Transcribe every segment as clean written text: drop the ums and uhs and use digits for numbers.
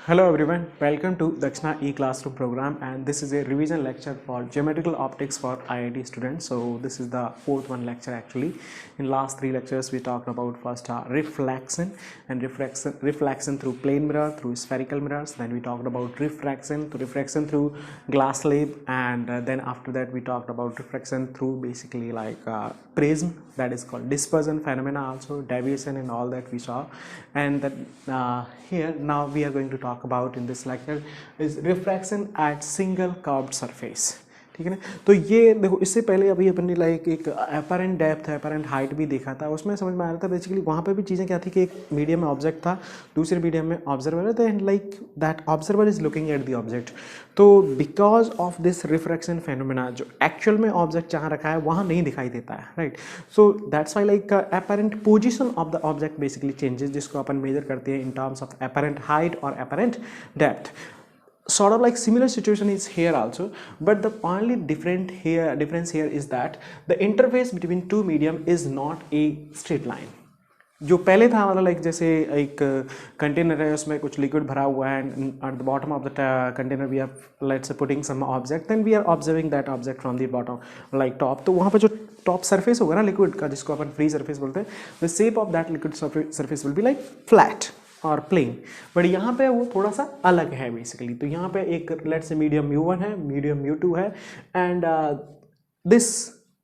Hello everyone, welcome to Dakshina e-classroom program, and this is a revision lecture for geometrical optics for IIT students. So this is the fourth one lecture actually. In last three lectures we talked about first reflection and reflection through plane mirror, through spherical mirrors. Then we talked about refraction through glass slab, and then after that we talked about refraction through basically like prism, that is called dispersion phenomena, also deviation and all that we saw. And that here now we are going to talk about in this lecture is refraction at single curved surface. ठीक है ना। तो ये देखो, इससे पहले अभी अपने लाइक एक अपेरेंट डेप्थ अपेरेंट हाइट भी देखा था, उसमें समझ में आ रहा था बेसिकली वहाँ पे भी चीज़ें क्या थी कि एक मीडियम में ऑब्जेक्ट था, दूसरे मीडियम में ऑब्जर्वर था, and like that observer is looking at the object. तो because of this refraction phenomena जो एक्चुअल में ऑब्जेक्ट जहाँ रखा है वहाँ नहीं दिखाई देता है, right. So that's why like apparent position of the object basically changes, जिसको अपन मेजर करते हैं in terms of apparent height और apparent depth. Sort of like similar situation is here also, but the only difference here is that the interface between two medium is not a straight line. जो पहले था मतलब like जैसे एक container है, उसमें कुछ लिक्विड भरा हुआ है, and at the bottom of the container we are let's say putting some object, then we are observing that object from the bottom like top. तो वहाँ पर जो टॉप सरफेस होगा ना लिक्विड का, जिसको अपन फ्री सरफेस बोलते हैं, the shape of that liquid surface will be like flat और प्लेन. बट यहाँ पे वो थोड़ा सा अलग है बेसिकली. तो यहाँ पे एक लेट्स से मीडियम mu1 है, मीडियम mu2 है, and this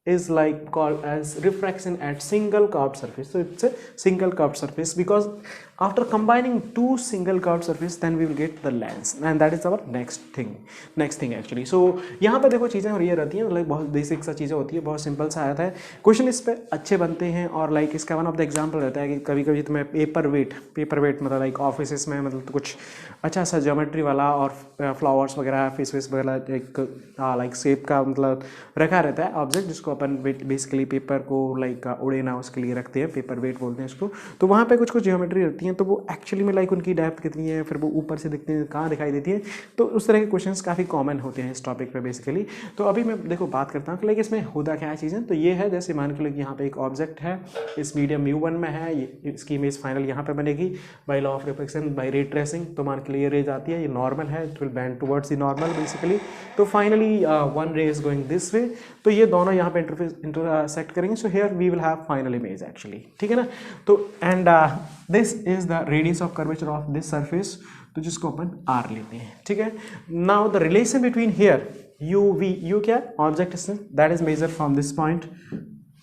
is like called as refraction at single curved surface. So it's a single curved surface because after combining two single curved surface then we will get the lens, and that is our next thing actually. So यहाँ पे देखो चीज़ें और ये रहती हैं, like बहुत basic सा चीज़ें होती है, बहुत सिंपल सा आता है. क्वेश्चन इस पे अच्छे बनते हैं, और लाइक इसका वन ऑफ द एग्जाम्पल रहता है कि कभी कभी तुम्हें पेपर वेट मतलब लाइक ऑफिस में मतलब कुछ अच्छा सा ज्योमेट्री वाला और फ्लावर्स वगैरह फेस वगैरह एक लाइक शेप का मतलब रखा रहता है ऑब्जेक्ट, जिसको अपन बेसिकली पेपर को लाइक उड़े ना उसके लिए रखते हैं, पेपर वेट बोलते हैं इसको. तो वहाँ पे कुछ ज्योमेट्री रहती हैं, तो वो एक्चुअली में लाइक उनकी डेप्थ कितनी है, फिर वो ऊपर से दिखते हैं कहाँ दिखाई देती है. तो उस तरह के क्वेश्चंस काफ़ी कॉमन होते हैं इस टॉपिक पे बेसिकली. तो अभी मैं देखो बात करता हूँ कि लाइक इसमें होता क्या है चीज़ें. तो ये है जैसे मान के लाइक यहाँ पे एक ऑब्जेक्ट है, इस मीडियम mu1 में है, इसकी इमेज फाइनल यहाँ पे बनेगी by law of reflection by ray tracing. तो मान के लिए ये रे जाती है, ये नॉर्मल है, it will bend towards the normal basically. तो finally one ray is going this way, तो ये दोनों यहाँ पे इंटरसेक्ट करेंगे. So here we will have final image actually, ठीक है ना. तो and this is the radius of curvature of this surface, तो जिसको अपन r लेते हैं, ठीक है. Now the relation between here you क्या object distance, that is measure from this point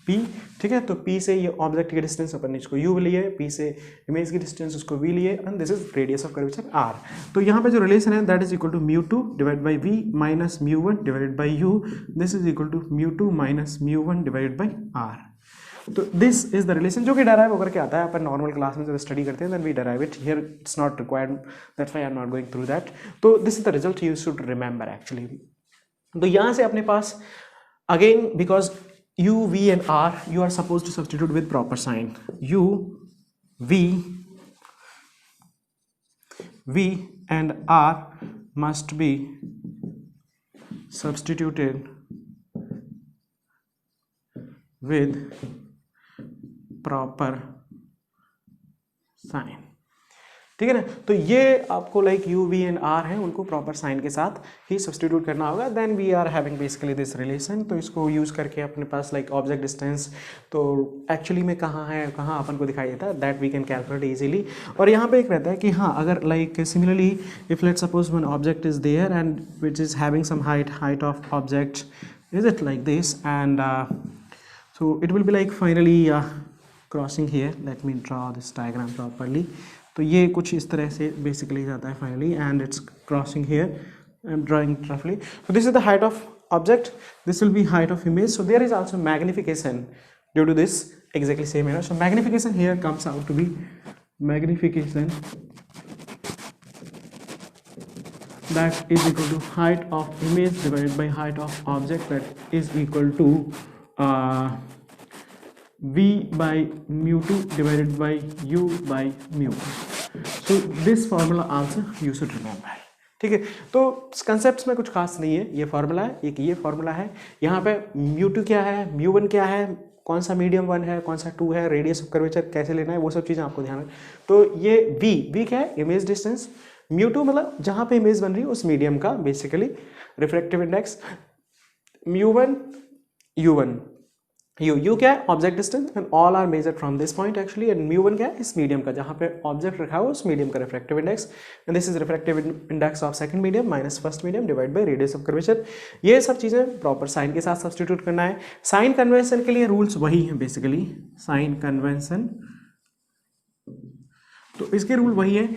p, ठीक है. तो p से ये ऑब्जेक्ट की डिस्टेंस अपन इसको u लिए, p से इमेज की डिस्टेंस उसको v लिए, and this is radius of curvature r. तो यहाँ पे जो रिलेशन है that is equal to mu2 divide by v minus mu1 divided by u. This is equal to mu2 minus mu1 divided by r. तो this is the relation जो कि derive होकर के आता है. अपन नॉर्मल क्लास में जब स्टडी करते हैं then we derive it, here it's not required, that's why I am not going through that. तो this is the result you should remember actually. तो यहाँ से अपने पास again because u, v and r you are supposed to substitute with proper sign. u, v and r must be substituted with proper sign, ठीक है ना. तो ये आपको like u, v and r है, उनको प्रॉपर साइन के साथ ही सब्सटीट्यूट करना होगा. Then we are having basically this relation. तो इसको यूज़ करके अपने पास लाइक ऑब्जेक्ट डिस्टेंस तो एक्चुअली में कहाँ है, कहाँ अपन को दिखाई देता है, that we can calculate easily. और यहाँ पे एक रहता है कि हाँ अगर like similarly if let's suppose one object is there and which is having some height of object, is it like this, and so it will be like finally crossing here. Let me draw this diagram properly. तो ये कुछ इस तरह से basically जाता है finally, and it's crossing here. I'm drawing it roughly. So this is the height of object. This will be height of image. So there is also magnification due to this exactly same error. So magnification here comes out to be magnification that is equal to height of image divided by height of object, that is equal to v by mu2 divided by u by mu. So this formula also you should remember, ठीक है. तो concepts में कुछ खास नहीं है, ये formula है, एक ये फार्मूला है. यहाँ पे mu2 क्या है, mu1 क्या है, कौन सा मीडियम 1 है, कौन सा 2 है, रेडियस ऑफ कर्वेचर कैसे लेना है, वो सब चीज़ें आपको ध्यान है. तो ये v क्या है, इमेज डिस्टेंस, μ2 मतलब जहाँ पे इमेज बन रही है उस मीडियम का basically refractive index, μ1 u1 u क्या है object distance and all are measured from this point actually, and μ1 क्या है इस मीडियम का जहाँ पे ऑब्जेक्ट रखा हुआ उस मीडियम का refractive index, and this is refractive index of second medium minus first medium divide by radius of curvature. ये सब चीज़ें प्रॉपर साइन के साथ सब्सटीट्यूट करना है। साइन कन्वेंशन के लिए रूल्स वही हैं बेसिकली, साइन कन्वेंशन तो इसके रूल वही है,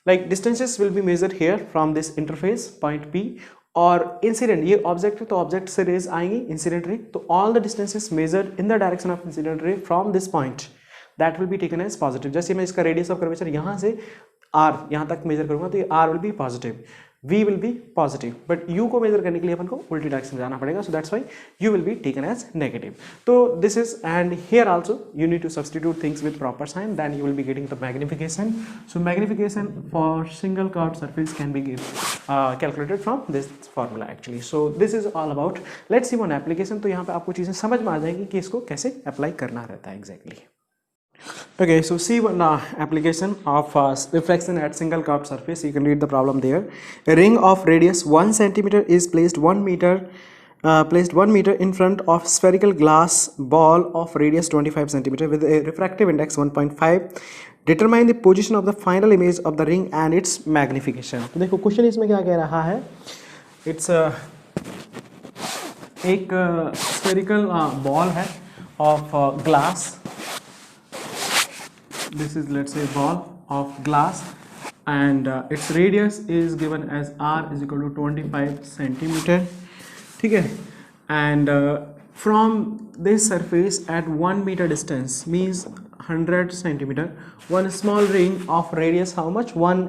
like distances will be measured here from this interface point P, और इंसिडेंट ये ऑब्जेक्ट है तो ऑब्जेक्ट से रेज आएंगी इंसिडेंट रे, तो all the distances measured in the direction of incident ray from this point that will be taken as positive. जैसे मैं इसका रेडियस ऑफ कर्वेचर यहाँ से आर यहाँ तक मेजर करूँगा तो ये R will be positive, v will be positive, but u को मेजर करने के लिए अपन को उल्टी डायरेक्शन जाना पड़ेगा, so that's why u will be taken as negative. तो this is, and here also you need to substitute things with proper sign, then you will be getting the magnification. So magnification for single curved surface can be calculated from this formula actually. So this is all about, let's see one application. तो यहाँ पे आपको चीज़ें समझ में आ जाएंगी कि इसको कैसे अप्लाई करना रहता है exactly. Okay, so see one application of reflection at single curved surface. You can read the problem there. A ring of radius 1 centimeter is placed 1 meter in front of spherical glass ball of radius 25 centimeter with a refractive index 1.5. Determine the position of the final image of the ring and its magnification. तो देखो question इसमें क्या कह रहा है, it's एक spherical ball है of glass. This is, let's say, ball of glass, and its radius is given as r is equal to 25 centimeter, ठीक है, and from this surface at 1 meter distance means 100 centimeter, one small ring of radius how much 1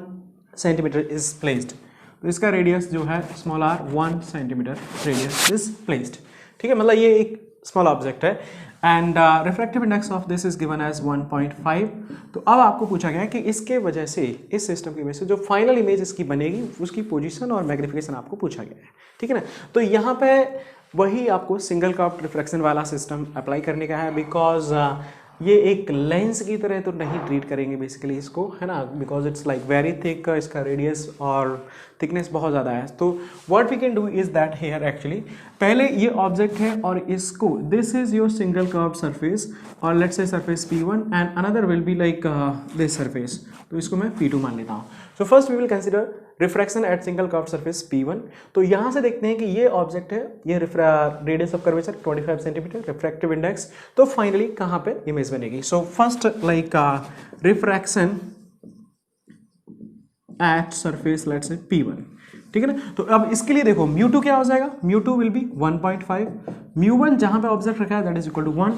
centimeter is placed. तो इसका radius जो है small r 1 centimetre radius is placed, ठीक है, मतलब ये एक स्मॉल ऑब्जेक्ट है, and refractive index of this is given as 1.5। तो अब आपको पूछा गया है कि इसके वजह से, इस सिस्टम की वजह से जो फाइनल इमेज इसकी बनेगी उसकी पोजीशन और मैग्निफिकेशन आपको पूछा गया है, ठीक है ना। तो यहाँ पे वही आपको सिंगल कर्व्ड रिफ्लेक्शन वाला सिस्टम अप्लाई करने का है, बिकॉज ये एक लेंस की तरह तो नहीं ट्रीट करेंगे बेसिकली इसको, है ना, because it's like very thick, इसका रेडियस और थिकनेस बहुत ज़्यादा है। तो what we can do is that here actually, पहले ये ऑब्जेक्ट है और इसको, this is your single curved surface, और let's say surface P1 and another will be like this surface, तो इसको मैं P2 मान लेता हूँ। So first we will consider refraction at single curved surface P1। तो यहाँ से देखते हैं कि ये ऑब्जेक्ट है, ये radius of curvature 25 centimetre, refractive index, तो फाइनली कहाँ पे इमेज बनेगी। So first like refraction at surface let's से P1, ठीक है ना। तो अब इसके लिए देखो μ2 क्या हो जाएगा, μ2 विल बी 1.5, μ1 जहाँ पे ऑब्जेक्ट रखा है that is equal to 1,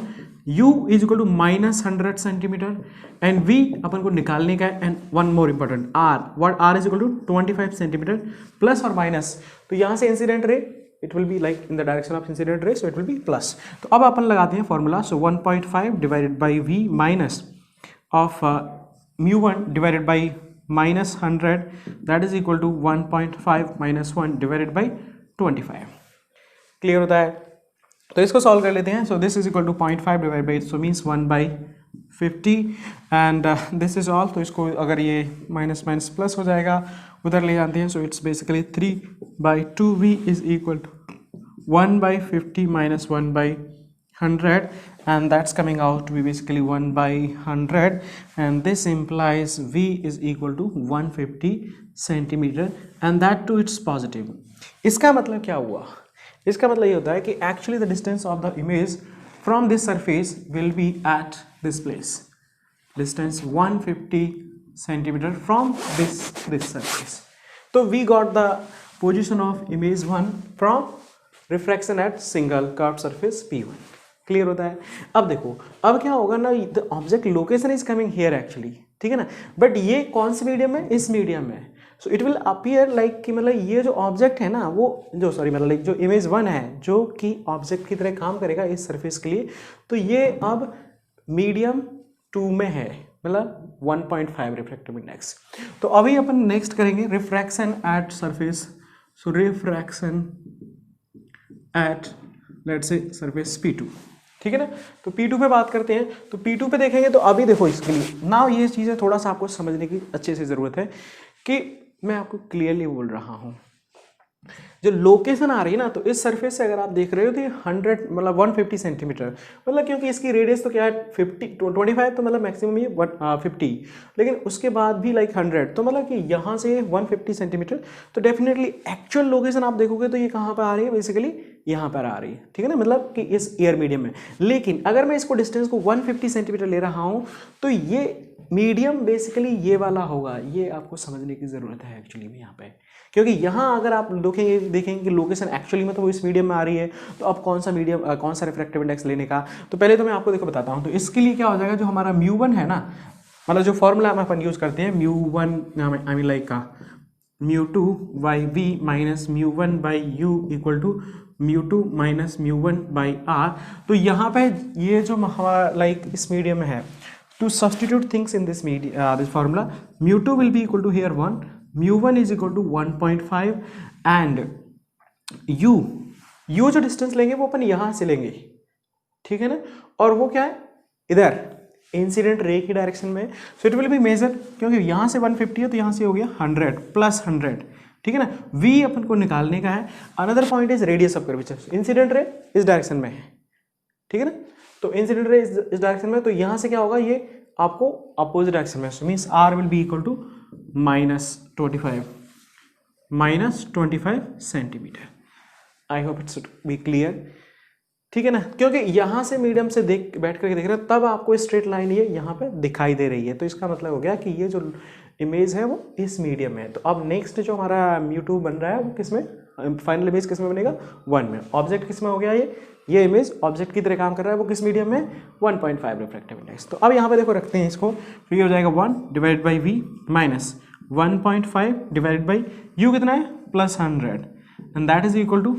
u is equal to -100 centimetre, and v अपन को निकालने का है, and one more important r, what r is equal to 25 centimetre plus और माइनस, तो यहाँ से incident ray it will be like in the direction of incident ray, so it will be plus. तो अब अपन लगाते हैं formula, so 1.5 divided by v minus of μ1 divided by -100 that is equal to 1.5 minus 1 divided by 25। Clear होता है, तो इसको solve कर लेते हैं। So this is equal to 0.5 divide by, so means 1/50, and this is all. तो इसको अगर ये माइनस माइनस प्लस हो जाएगा उधर ले जाते हैं, so it's basically 3/2v is equal to 1/50 minus 1/100, and that's coming out to be basically 1/100, and this implies v is equal to 150 centimeter, and that too it's positive। इसका मतलब क्या हुआ, इसका मतलब ये होता है कि actually the distance of the image from this surface will be at this place, distance 150 centimeter from this surface। तो we got the position of image 1 from refraction at single curved surface P1। Clear होता है। अब देखो अब क्या होगा ना, the object location is coming here actually, ठीक है ना, बट ये कौन से मीडियम में, इस मीडियम में, so it will appear like कि मतलब ये जो ऑब्जेक्ट है ना वो जो मतलब जो इमेज 1 है जो कि ऑब्जेक्ट की तरह काम करेगा इस सरफेस के लिए, तो ये अब मीडियम 2 में है, मतलब 1.5 रिफ्रैक्टिव इंडेक्स। तो अभी अपन नेक्स्ट करेंगे refraction at surface, so refraction at let's say surface P2, ठीक है ना। तो P2 पे बात करते हैं, तो P2 पे देखेंगे, तो अभी देखो इसके लिए ना ये चीज़ें थोड़ा सा आपको समझने की अच्छे से ज़रूरत है कि मैं आपको क्लियरली बोल रहा हूँ, जो लोकेशन आ रही है ना, तो इस सरफेस से अगर आप देख रहे हो तो ये 100 मतलब 150 सेंटीमीटर, मतलब क्योंकि इसकी रेडियस तो क्या है 25 तो मतलब मैक्सिमम ये 50, लेकिन उसके बाद भी लाइक 100, तो मतलब कि यहाँ से 150 सेंटीमीटर, तो डेफिनेटली एक्चुअल लोकेशन आप देखोगे तो ये कहाँ पर आ रही है, बेसिकली यहाँ पर आ रही है, ठीक है ना, मतलब कि इस एयर मीडियम में। लेकिन अगर मैं इसको डिस्टेंस को 150 सेंटीमीटर ले रहा हूँ तो ये मीडियम बेसिकली ये वाला होगा, ये आपको समझने की ज़रूरत है एक्चुअली में यहाँ पे, क्योंकि यहाँ अगर आप देखेंगे कि लोकेशन एक्चुअली में तो वो इस मीडियम में आ रही है, तो अब कौन सा मीडियम कौन सा रिफ्रैक्टिव इंडेक्स लेने का, तो पहले तो मैं आपको देखो बताता हूँ। तो इसके लिए क्या हो जाएगा, जो हमारा μ1 है ना, मतलब जो फॉर्मूला हम अपन यूज़ करते हैं μ1 आई मीन लाइक का μ2 by v minus μ1 by u equal to μ2 minus μ1 by R. तो यहाँ पे ये जो हमारा लाइक इस मीडियम में है, to substitute things in this this formula, μ2 will be equal to here 1, μ1 is equal to 1.5 and u जो डिस्टेंस लेंगे वो अपन यहाँ से लेंगे, ठीक है ना, और वो क्या है इधर इंसिडेंट रे की डायरेक्शन में, so it will be measure, क्योंकि यहाँ से 150 है तो यहाँ से हो गया 100 प्लस 100, ठीक है ना। v अपन को निकालने का है। Another point is radius of curvature, incident ray इस डायरेक्शन में है, ठीक है ना, तो इंसिडेंट रे इस डायरेक्शन में, तो यहाँ से क्या होगा, ये आपको अपोजिट डायरेक्शन में, so means r will be equal to -25 centimetre. I hope it's be clear, ठीक है ना, क्योंकि यहाँ से मीडियम से बैठ करके देख रहे हैं तब आपको स्ट्रेट लाइन ये यहाँ पे दिखाई दे रही है, तो इसका मतलब हो गया कि ये जो इमेज है वो इस मीडियम में है। तो अब नेक्स्ट जो हमारा μ2 बन रहा है वो किस में, फाइनल इमेज किस में बनेगा, 1 में। ऑब्जेक्ट किस में हो गया, ये इमेज ऑब्जेक्ट की तरह काम कर रहा है, वो किस मीडियम में, 1.5 रिफ्रैक्टिव इंडेक्स। तो अब यहाँ पे देखो रखते हैं इसको, तो ये हो जाएगा 1 divide by v minus 1.5 divide by u कितना है +100 and that is equal to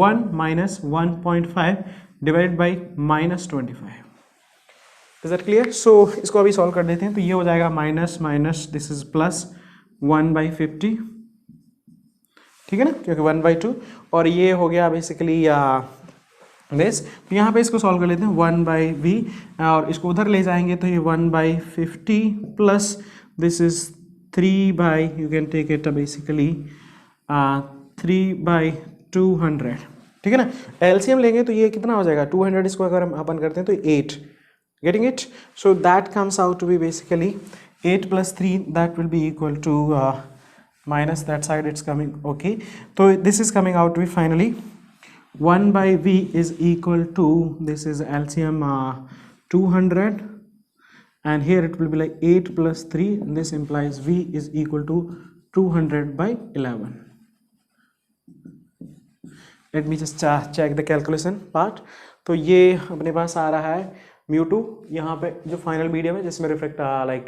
1 minus 1.5 divide by -25। Is that clear? So इसको अभी सॉल्व कर देते हैं, तो ये हो जाएगा माइनस माइनस दिस इज +1/50, ठीक है ना, क्योंकि 1/2, और ये हो गया बेसिकली दिस। तो यहाँ पे इसको सॉल्व कर लेते हैं 1/v, और इसको उधर ले जाएंगे तो ये 1/50 plus this is 3 you can take it basically 3/200, ठीक है ना। एलसीएम लेंगे तो ये कितना हो जाएगा, 200 इसको अगर हम अपन करते हैं तो 8, getting it, so that comes out to be basically 8 plus 3, that will be equal to minus that side it's coming, okay, so this is coming out to be finally 1/v is equal to, this is LCM 200 and here it will be like 8 plus 3 and this implies v is equal to 200/11. Let me just check the calculation part. तो ये अपने पास आ रहा है μ2 यहाँ पे जो final medium है जिसमें रिफ्लेक्ट लाइक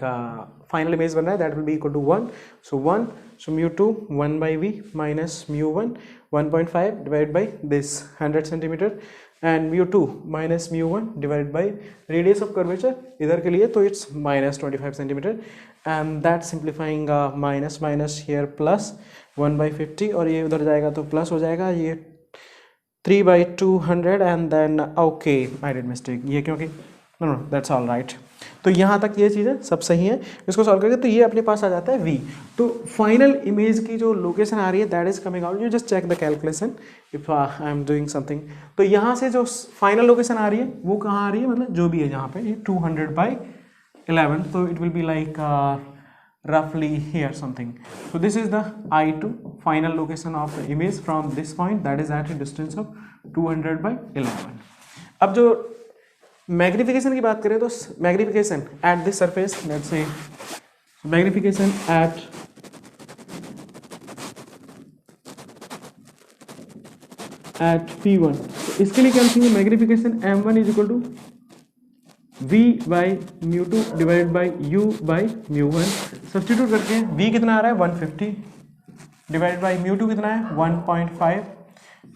फाइनल इमेज बन रहा है, that will be equal to 1, so 1, so μ2 1/v minus μ1 1.5 divide by this 100 centimetre and μ2 minus μ1 divide by radius of curvature इधर के लिए तो it's -25 centimetre and that simplifying minus minus here plus 1/50 और ये उधर जाएगा तो प्लस हो जाएगा, ये 3/200 and then okay I did mistake, ये क्योंकि नो दैट्स ऑल राइट। तो यहाँ तक ये चीज़ें सब सही है, इसको सॉल्व करके तो ये अपने पास आ जाता है v। तो फाइनल इमेज की जो लोकेशन आ रही है that is coming out, you just check the calculation if I am doing something. तो यहाँ से जो फाइनल लोकेशन आ रही है वो कहाँ आ रही है, मतलब जो भी है जहाँ पे ये 200/11, so it will be like roughly here something. So this is the I2 final location of the image from this point, that is at a distance of 200/11. अब जो मैग्निफिकेशन की बात करें तो magnification at this surface, let's say magnification at P1, तो इसके लिए क्या लिखेंगे, magnification M1 is equal to v/μ2 divide by u/μ1, substitute करके v कितना आ रहा है 150 डिवाइड बाई μ2 कितना है 1.5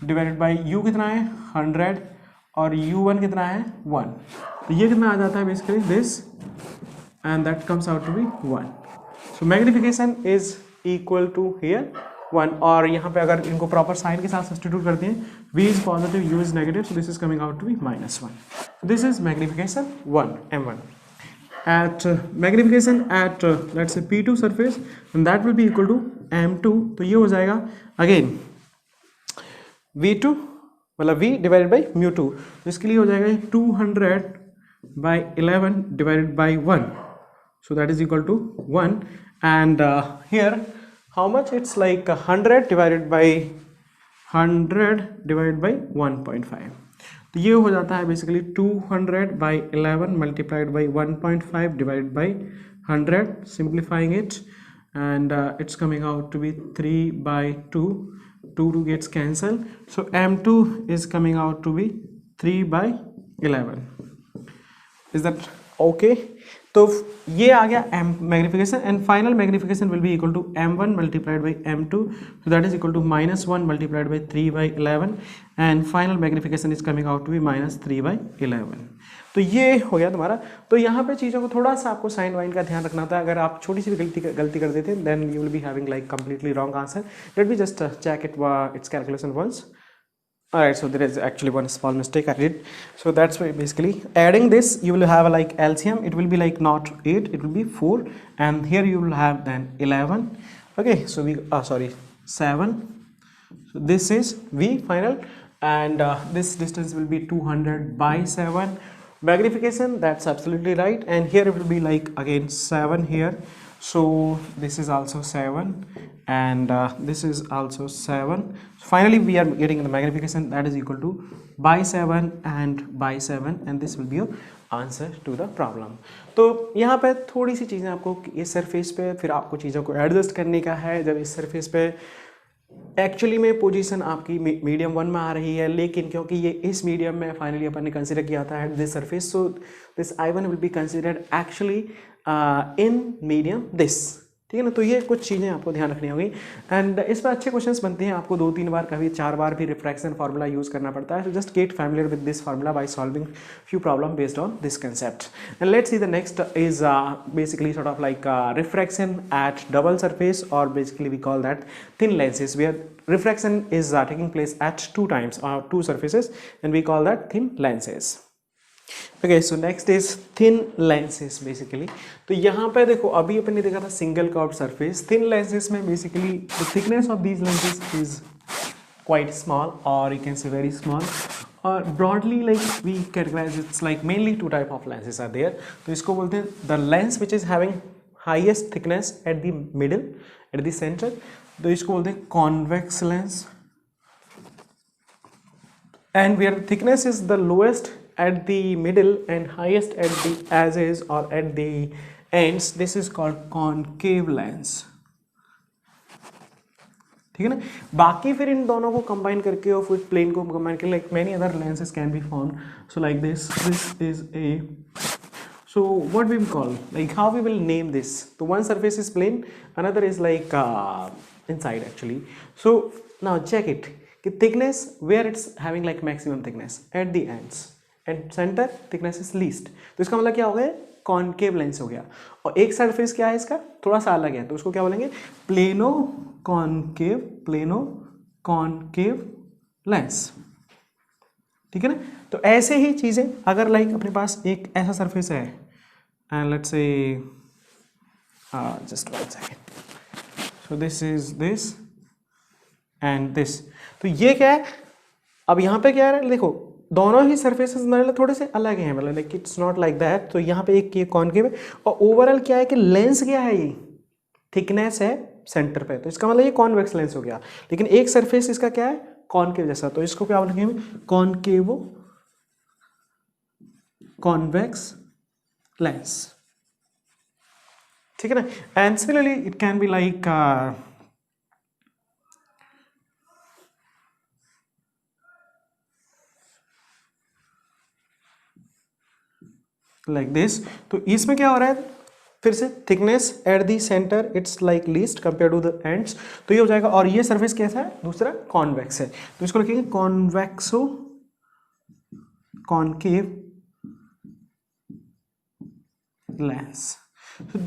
डिवाइड बाई u कितना है 100 और u1 कितना है 1, तो ये कितना आ जाता है basically this and that comes out to be 1। So magnification is equal to here 1, और यहाँ पे अगर इनको प्रॉपर साइन के साथ सब्सटीट्यूट करते हैं, v is positive u is negative, so this is coming out to be -1, this is magnification 1 M1। at magnification at let's say P2 surface, and that will be equal to M2. तो ये हो जाएगा again V2 मतलब V divided by mu two, तो इसके लिए हो जाएगा 200/11 divided by 1, so that is equal to 1, and here how much, it's like 100 divided by 1.5, तो ये हो जाता है basically 200/11 multiplied by 1.5 divided by 100, simplifying it, and it's coming out to be 3/2, 2 gets cancelled, so M2 is coming out to be 3/11. Is that okay? तो ये आ गया M magnification, and final magnification will be equal to M1 multiplied by M2, so that is equal to -1 multiplied by 3/11, and final magnification is coming out to be -3/11. तो ये हो गया तुम्हारा. तो यहाँ पे चीज़ों को थोड़ा सा आपको साइन वाइन का ध्यान रखना था. अगर आप छोटी सी भी गलती कर देते then you will be having like completely wrong answer. Let me just check its calculation once. Alright, so there is actually one small mistake I did. So that's why basically adding this you will have like LCM, it will be like not 8, it will be 4, and here you will have then 11. Okay, so we 7. So this is V final, and this distance will be 200/7. Magnification, that's absolutely right, and here it will be like again 7 here. So this is also 7, and this is also 7. So finally we are getting the magnification that is equal to by 7 and by 7, and this will be your answer to the problem. तो यहाँ पे थोड़ी सी चीज़ें आपको इस surface पे फिर आपको चीज़ों को एडजस्ट करने का है. जब इस सरफेस पे एक्चुअली में पोजीशन आपकी मीडियम 1 में आ रही है, लेकिन क्योंकि ये इस मीडियम में फाइनली अपन ने कंसिडर किया था eight this surface, so this I1 will be considered actually in medium this. ठीक है ना. तो ये कुछ चीज़ें आपको ध्यान रखनी होगी, एंड इस पर अच्छे क्वेश्चंस बनते हैं. आपको 2-3 बार कभी 4 बार भी रिफ्रैक्शन फार्मूला यूज़ करना पड़ता है. So just get familiar with this formula by solving few problem based on this concept. And let's see the next is basically sort of like refraction at double surface, और basically we call that thin lenses, where refraction is taking place at 2 times or 2 surfaces, and we call that thin lenses. Okay, so next is thin lenses basically. तो यहाँ पे देखो अभी अपन ने देखा था single curved surface. Thin lenses में basically the thickness of these lenses is quite small, or you can say very small, or broadly like we categorize it's like mainly 2 type of lenses are there. तो इसको बोलते हैं the lens which is having highest thickness at the middle, at the center, तो इसको बोलते हैं convex lens, and where thickness is the lowest at the middle and highest at the edges और at the ends, this is called concave lens. ठीक है ना. बाकी फिर इन दोनों को कंबाइन करके और फिर प्लेन को कंबाइन करके like many other lenses can be formed. So like this is a. So what we will call, like how we will name this? So one surface is plane, another is like inside actually. So now check it. Thickness where it's having like maximum thickness at the ends, and center thickness is least. तो इसका मतलब क्या हो गया? Concave lens हो गया. और एक सरफेस क्या है इसका थोड़ा सा अलग है, तो उसको क्या बोलेंगे? Plano concave lens. ठीक है ना. तो ऐसे ही चीज़ें अगर लाइक अपने पास एक ऐसा सरफेस है, एंड लेट्स से just 1 second, so this is this and this. तो ये क्या है? अब यहाँ पे क्या है, देखो दोनों ही सरफेसेस मतलब थोड़े से अलग हैं, मतलब like it's not like that. तो यहाँ पे एक ये कॉनकेव है, और ओवरऑल क्या है कि लेंस क्या है, ये थिकनेस है सेंटर पे, तो इसका मतलब ये कॉन्वेक्स लेंस हो गया. लेकिन एक सरफेस इसका क्या है? कॉनकेव जैसा, तो इसको क्या बोलेंगे? Concavo convex lens. ठीक है ना. And similarly it can be like this. तो इसमें क्या हो रहा है फिर से? Thickness at the centre it's like least compare to the ends, तो ये हो जाएगा. और ये सरफेस कैसा है? दूसरा कॉन्वेक्स है, तो इसको लिखेंगे कॉन्वेक्सो concave lens. So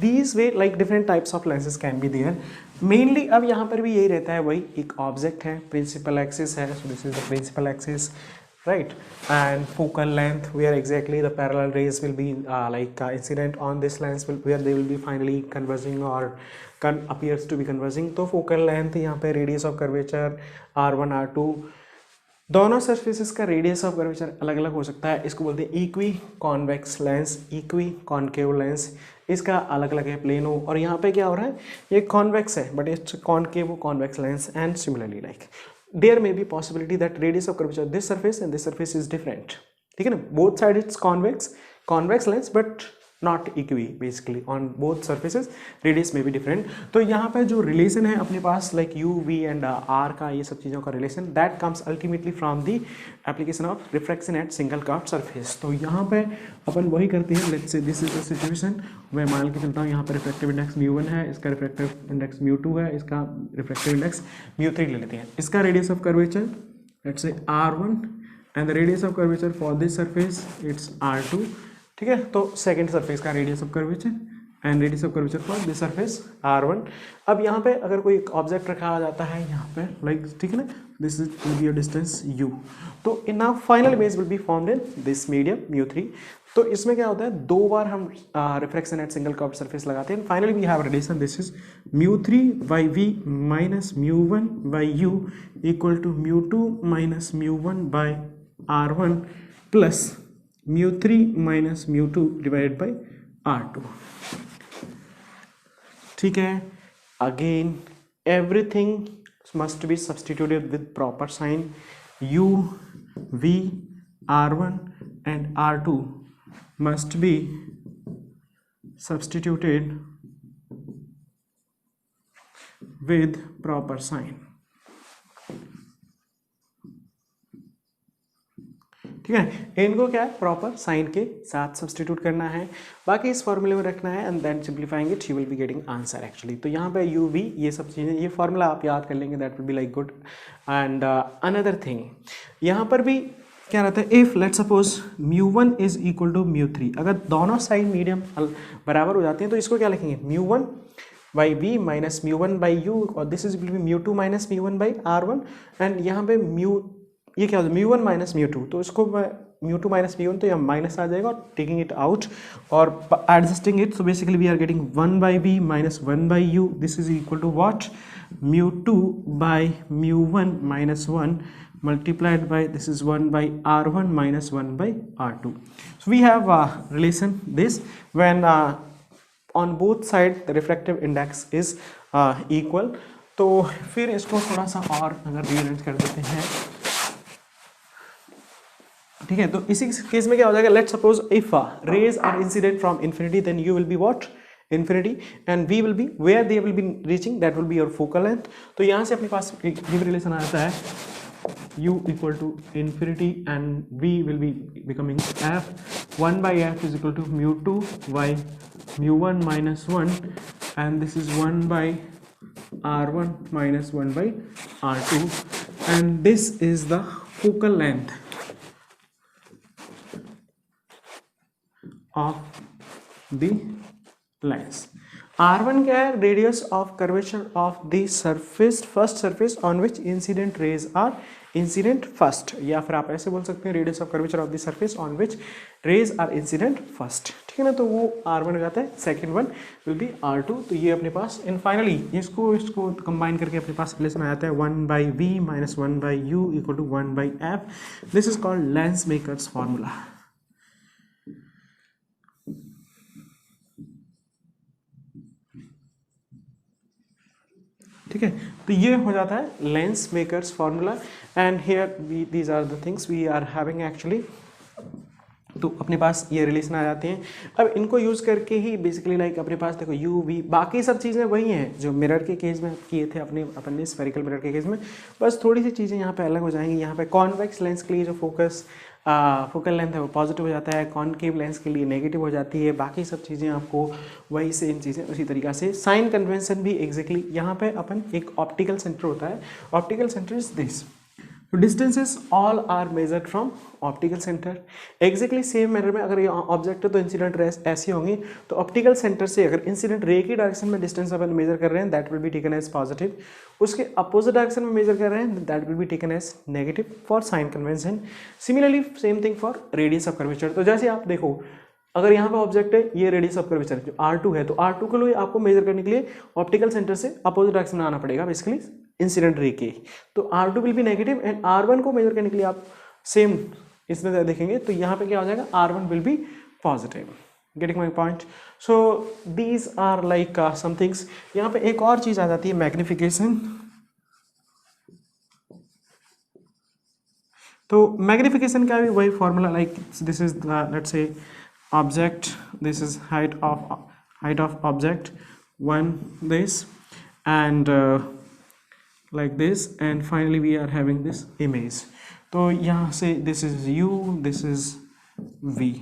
these way like different types of lenses can be there. Mainly अब यहाँ पर भी यही रहता है, वही एक ऑब्जेक्ट है, प्रिंसिपल एक्सिस है, so this is the principal axis, right? And focal length, where exactly the parallel rays will be incident on this lens, where they will be finally converging or appears to be converging. तो focal length यहाँ पे radius of curvature R1 R2, दोनों surfaces का radius of curvature अलग अलग हो सकता है. इसको बोलते हैं equi convex lens, equi concave lens. इसका अलग अलग है प्लेनो. और यहाँ पे क्या हो रहा है, ये कॉन्वेक्स है but it's concave convex lens. And similarly like there may be possibility that radius of curvature this surface and this surface is different. ठीक है ना, both side it's convex lens but not equi. Basically on both surfaces radius में भी different. तो यहाँ पे जो relation है अपने पास like u v and R का, ये सब चीज़ों का relation that comes ultimately from the application of refraction at single curved surface. तो यहाँ पे अपन वही करते हैं. Let's say this is the situation. मैं मान के चलता हूँ यहाँ पर रिफ्रैक्टिव इंडेक्स μ1 है, इसका रिफ्रैक्टिव इंडेक्स μ2 है, इसका रिफ्रैक्टिव इंडेक्स μ3 ले लेते हैं. इसका radius of curvature let's say R1 and the radius of curvature for this surface it's R2. ठीक है, तो सेकंड सरफेस का radius of curvature and radius of curvature for this surface R1. अब यहाँ पे अगर कोई ऑब्जेक्ट रखा जाता है यहाँ पे लाइक, ठीक है ना, this is will be your distance u. तो in now final image will be formed in this medium μ3. तो इसमें क्या होता है, दो बार हम refraction at single curved surface लगाते हैं. Finally we have relation, this is μ3 by v minus μ1 by u equal to μ2 minus μ1 by R1 plus μ3 minus μ2 divided by R2. ठीक है, again everything must be substituted with proper sign. u, v, R1 and R2 must be substituted with proper sign. ठीक है, इनको क्या है, proper sign के साथ substitute करना है, बाकी इस फॉर्मूले में रखना है and then simplifying it you will be getting answer actually. तो यहाँ पे यू वी ये सब चीज़ें, ये फॉर्मूला आप याद कर लेंगे, that will be like good. And another thing यहाँ पर भी क्या रहता है, if let's suppose μ1 is equal to μ3, अगर दोनों साइड मीडियम बराबर हो जाती हैं तो इसको क्या लिखेंगे, μ1 by v minus μ1 by u, और this is will be μ2 minus μ1 by R1. And यहाँ पे ये क्या होता है, μ1 माइनस μ2, तो इसको μ2 माइनस μ1 तो यहाँ माइनस आ जाएगा, और टेकिंग इट आउट और adjusting it, so basically we are getting 1 by v minus 1 by u. This is equal to what, μ2 by μ1 minus 1 multiplied by this is 1 by R1 minus 1 by R2. So we have relation this when on both side the refractive index is equal. तो फिर इसको थोड़ा सा और अगर rearrange कर देते हैं, ठीक है, तो इसी केस में क्या हो जाएगा, let suppose if rays are incident from infinity then you will be what, infinity, and v will be where they will be reaching, that will be your focal length. तो यहाँ से अपने पास एक गिव रिलेशन आ जाता है, u equal to infinity and v will be becoming f. 1 by f is equal to μ2 by μ1 minus 1, and this is 1 by R1 minus 1 by R2, and this is the focal length of the lens. R1 क्या है, radius of curvature of the surface, first surface on which incident rays are incident first, या फिर आप ऐसे बोल सकते हैं radius of curvature of the surface on which rays are incident first. ठीक है ना, तो वो R1 हो जाता है, second one will be R2. तो ये अपने पास इन फाइनली इसको कंबाइन करके अपने पास रिलेशन आ जाता है 1 by v minus 1 by u equal to 1 by f. This is called lens makers formula. ठीक है, तो ये हो जाता है lens makers formula. And here these are the things we are having actually. तो अपने पास ये रिलेशन आ जाते हैं. अब इनको यूज़ करके ही बेसिकली लाइक अपने पास देखो यू वी, बाकी सब चीज़ें वही हैं जो मिरर के केस में किए थे अपने स्फेरिकल मिरर के केस में, बस थोड़ी सी चीज़ें यहाँ पे अलग हो जाएंगी. यहाँ पे कॉन्वेक्स लेंस के लिए जो फोकल लेंथ है वो पॉजिटिव हो जाता है, कॉनकेव लेंस के लिए नेगेटिव हो जाती है. बाकी सब चीज़ें आपको वही सेम चीज़ें उसी तरीक़ा से. साइन कन्वेंशन भी एग्जैक्टली यहाँ पे अपन एक ऑप्टिकल सेंटर होता है, optical centre is this. Distances all are measured from optical centre. Exactly same manner में अगर ये ऑब्जेक्ट है तो इंसिडेंट रेस ऐसी होंगी, तो ऑप्टिकल सेंटर से अगर इंसिडेंट रे की डायरेक्शन में डिस्टेंस अपन मेजर कर रहे हैं that will be taken as positive, उसके अपोजिट डायरेक्शन में मेजर कर रहे हैं that will be taken as negative for sign convention. Similarly same thing for radius of curvature. तो जैसे आप देखो अगर यहाँ पे ऑब्जेक्ट है ये रेडियस ऑफ कर्वेचर जो R2 है, तो R2 के लिए आपको मेजर करने के लिए ऑप्टिकल सेंटर से अपोजिट डायरेक्शन में आना पड़ेगा बेसिकली इंसिडेंट रे के। तो R2 will be negative and R1 को मेजर करने के लिए आप सेम इसमें देखेंगे तो यहाँ पे क्या हो जाएगा, R1 will be positive. Getting my point. So these are like some things. यहाँ पे एक और चीज आ जाती है मैग्निफिकेशन। तो मैग्निफिकेशन का भी वही formula like this is let's say object, this is height of object 1 this and like this, and finally we are having this image. तो यहाँ से this is u, this is v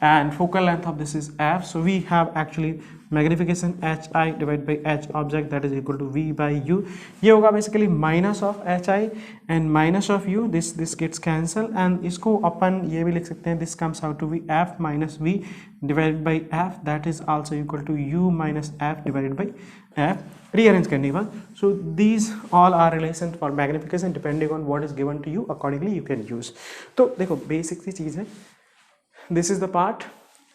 and focal length of this is f. So we have actually magnification hi divided by h object that is equal to v by u. ये होगा basically minus of hi and minus of u, this gets cancel and इसको अपन ये भी लिख सकते हैं this comes out to be f minus v divided by f that is also equal to u minus f divided by f. Rearrange करने के बाद so these all are relation for magnification depending on what is given to you, accordingly you can use. तो देखो basic सी चीज़ है, this is the part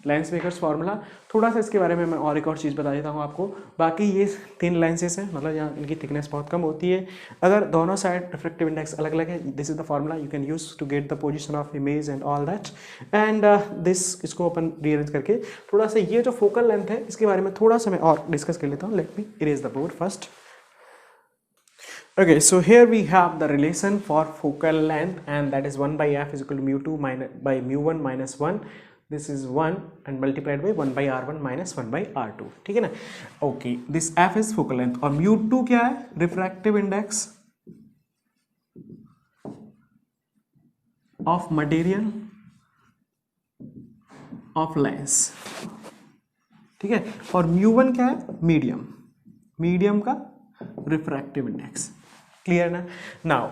lens makers formula. थोड़ा सा इसके बारे में मैं और एक और चीज़ बता देता हूँ आपको। बाकी ये 3 लेंसेज हैं, मतलब यहाँ इनकी थिकनेस बहुत कम होती है। अगर दोनों साइड रिफ्रैक्टिव इंडेक्स अलग अलग है, this is the formula you can use to get the position of image and all that and this इसको अपन रीअरेंज करके थोड़ा सा ये जो फोकल लेंथ है इसके बारे में थोड़ा सा मैं और डिस्कस कर लेता हूँ। Let me erase the board first. Okay, so here we have the relation for focal length and that is 1 by f is equal to mu2 minus by mu1 minus 1. This is 1 and multiplied by 1 by r1 minus 1 by r2. ठीक है ना? Okay, this f is focal length और mu2 क्या है? Refractive index of material of lens. ठीक है? और mu1 क्या है? Medium का refractive index. Clear na? Now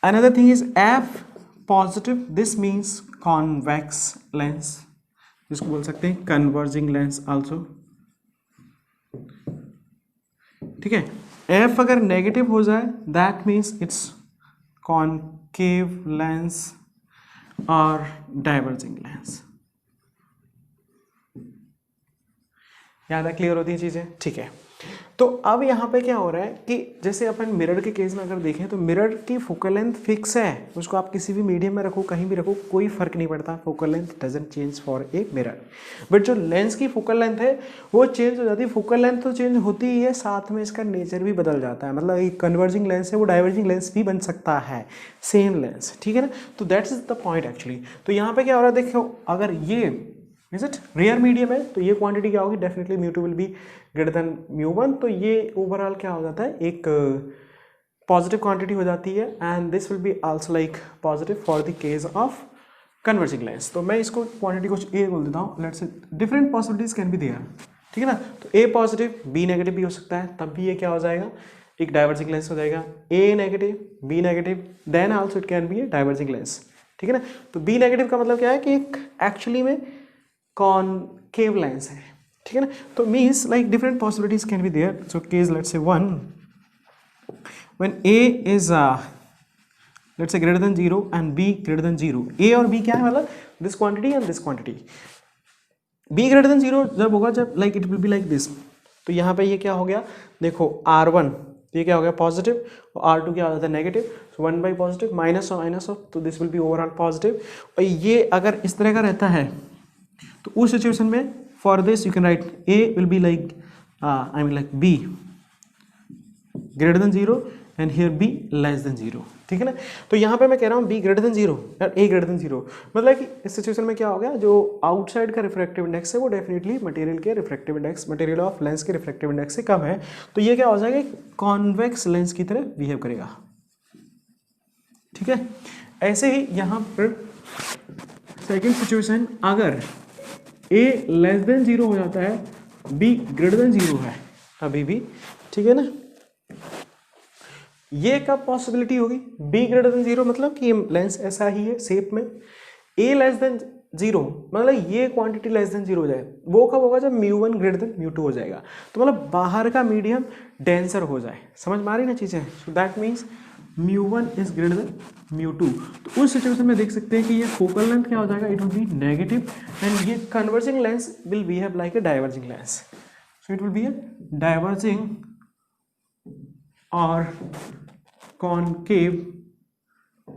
another thing is f positive, this means convex lens, इसको बोल सकते हैं converging lens also. ठीक है, f अगर नेगेटिव हो जाए that means it's concave lens or diverging lens. याद है? क्लियर होती है चीजें? ठीक है, तो अब यहाँ पे क्या हो रहा है कि जैसे अपन मिरर के केस में अगर देखें तो मिरर की फोकल लेंथ फिक्स है, उसको आप किसी भी मीडियम में रखो, कहीं भी रखो, कोई फर्क नहीं पड़ता, focal length doesn't change for a mirror. But जो लेंस की फोकल लेंथ है वो चेंज हो जाती है. फोकल लेंथ तो चेंज होती ही है, साथ में इसका नेचर भी बदल जाता है. मतलब एक कन्वर्जिंग लेंस है वो डाइवर्जिंग लेंस भी बन सकता है, सेम लेंस. ठीक है ना? तो that's is the point actually. तो यहाँ पे क्या हो रहा है, देखो अगर ये इज इट रेयर मीडियम है तो ये क्वांटिटी क्या होगी, definitely mu2 will be greater than mu1. तो ये ओवरऑल क्या हो जाता है, एक पॉजिटिव क्वांटिटी हो जाती है and this will be also like positive for the case of converging lens. तो मैं इसको क्वांटिटी कुछ ए बोल देता हूँ. Let's say different possibilities can be there. ठीक है ना? तो ए पॉजिटिव बी नेगेटिव भी हो सकता है, तब भी ये क्या हो जाएगा, एक डाइवर्जिंग लेंस हो जाएगा. A negative b negative then also it can be a diverging lens. ठीक है ना? तो बी नेगेटिव का मतलब क्या है कि एक एक्चुअली में concave lens है. ठीक है ना? तो means like different possibilities can be there. So case let's say 1 when A is let's say greater than 0 and B greater than 0. A और B क्या है, मतलब this quantity and this quantity. B greater than 0 जब होगा, जब like it will be like this. तो यहाँ पे ये क्या हो गया, देखो R1 ये क्या हो गया पॉजिटिव और R2 क्या हो जाता है negative. So 1 by positive minus of, तो this will be overall positive. और ये अगर इस तरह का रहता है तो उस सिचुएशन में for this you can right A will be like I mean like B greater than 0 and here B less than 0. ठीक है ना? तो यहाँ पे मैं कह रहा हूँ B ग्रेटर देन 0 और A ग्रेटर देन 0, मतलब कि इस सिचुएशन में क्या हो गया, जो आउटसाइड का रिफ्रैक्टिव इंडेक्स है वो डेफिनेटली मटेरियल के refractive index, material of lens के रिफ्रैक्टिव इंडेक्स से कम है. तो ये क्या हो जाएगा, कॉन्वेक्स लेंस की तरह बिहेव करेगा. ठीक है? ऐसे ही यहाँ पर सेकेंड सिचुएशन, अगर A लेस देन 0 हो जाता है, B ग्रेटर देन 0 है, अभी भी. ठीक है ना? ये कब पॉसिबिलिटी होगी, b ग्रेटर देन 0 मतलब कि ये लेंस ऐसा ही है शेप में, a लेस देन 0 मतलब ये क्वांटिटी लेस देन 0 हो जाए, वो कब होगा जब μ1 ग्रेटर देन μ2 हो जाएगा, तो मतलब बाहर का मीडियम डेंसर हो जाए, समझ में आ रही ना चीज़ें। So that means μ1 is greater than μ2, तो उस सिचुएशन में देख सकते हैं कि ये फोकल लेंथ क्या हो जाएगा, it will be negative and ये converging lens will behave like a diverging lens, so it will be a diverging और कॉनकेव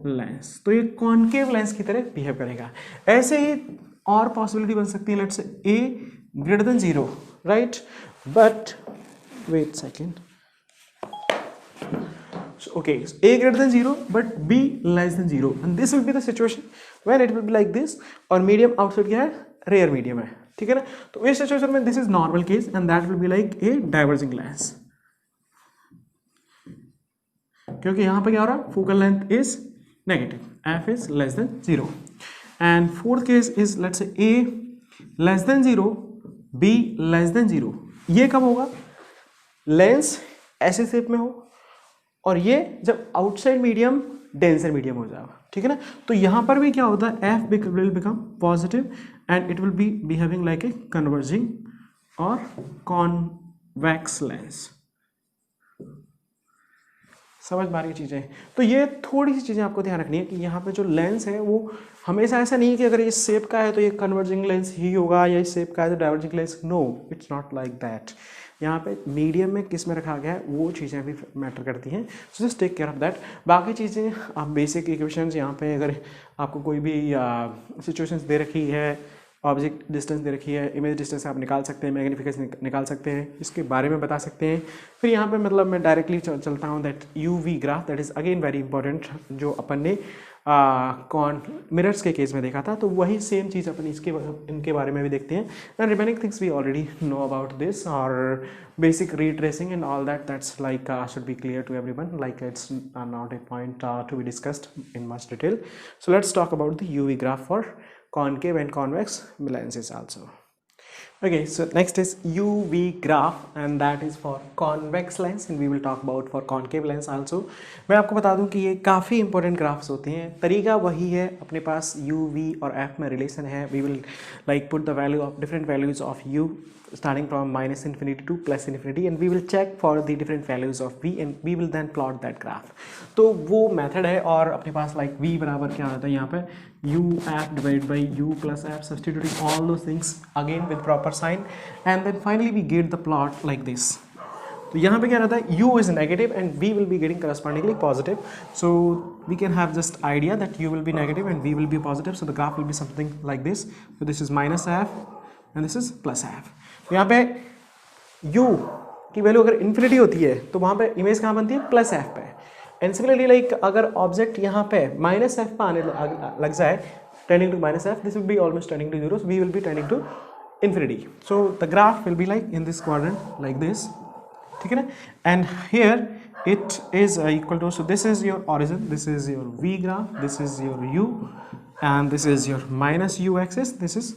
लेंस, तो ये कॉनकेव लेंस की तरह बिहेव करेगा। ऐसे ही और पॉसिबिलिटी बन सकती है, let's say a greater than 0 right, but wait second, okay, a greater than 0 but b less than 0 and this will be the situation when it will be like this, और medium outside क्या है, rare medium है, ठीक है ना। तो इस situation में this is normal case and that will be like a diverging lens, क्योंकि यहाँ पे क्या हो रहा है, focal length is negative, f is less than 0 and fourth case is let's say a less than 0 b less than 0, ये कब होगा, लेंस ऐसे शेप में हो और ये जब आउटसाइड मीडियम डेंसर मीडियम हो जाएगा, ठीक है ना। तो यहाँ पर भी क्या होता है, f will become positive and it will B behaving like a converging और कॉन्वेक्स लेंस, समझ में आ रही चीज़ें। तो ये थोड़ी सी चीज़ें आपको ध्यान रखनी है कि यहाँ पे जो लेंस है वो हमेशा ऐसा नहीं है कि अगर इस शेप का है तो ये कन्वर्जिंग लेंस ही होगा या इस शेप का है तो diverging lens, no it's not like that. यहाँ पे मीडियम में किस में रखा गया है वो चीज़ें भी मैटर करती हैं, so just take care of that. बाकी चीज़ें आप बेसिक इक्वेशंस यहाँ पे अगर आपको कोई भी सिचुएशंस दे रखी है, ऑब्जेक्ट डिस्टेंस दे रखी है, इमेज डिस्टेंस आप निकाल सकते हैं, मैग्निफिकेशन निकाल सकते हैं, इसके बारे में बता सकते हैं। फिर यहाँ पे मतलब मैं डायरेक्टली चलता हूँ that UV graph, that is again very important, जो अपन ने कौन मिरर्स के केस में देखा था, तो वही सेम चीज़ अपन इनके बारे में भी देखते हैं। And remaining things we already know about this, और basic retracing and all that, that's like should be clear to everyone, like it's not a point to be discussed in much detail. So let's talk about the UV graph for concave and convex lenses also. Okay, so next is UV graph and that is for convex lens and we will talk about for concave lens also. मैं आपको बता दूं कि ये काफ़ी important graphs होते हैं, तरीका वही है, अपने पास UV और F में रिलेशन है, we will like put the value of different values of U starting from -infinity to +infinity and we will check for the different values of V and we will then plot that graph. तो वो method है और अपने पास like V बराबर क्या होता है यहाँ पे UF divided by U plus F, substituting all those things again with proper sign and then finally we get the plot like this. तो यहाँ पे क्या रहता है, U is negative and V will be getting correspondingly positive, so we can have just idea that U will be negative and V will be positive, so the graph will be something like this. So this is -F and this is +F. तो यहाँ पे U की value अगर infinity होती है तो वहाँ पे इमेज कहाँ बनती है, +F पे। एंड सिमिलरली लाइक अगर ऑब्जेक्ट यहाँ पे -F पे आने लग जाए, tending to -F, this will be almost tending to 0, so V will be tending to infinity. So the graph will be like in this quadrant like this, ठीक है ना। And here it is equal to, so this is your origin, this is your V graph, this is your U and this is your -U axis, this is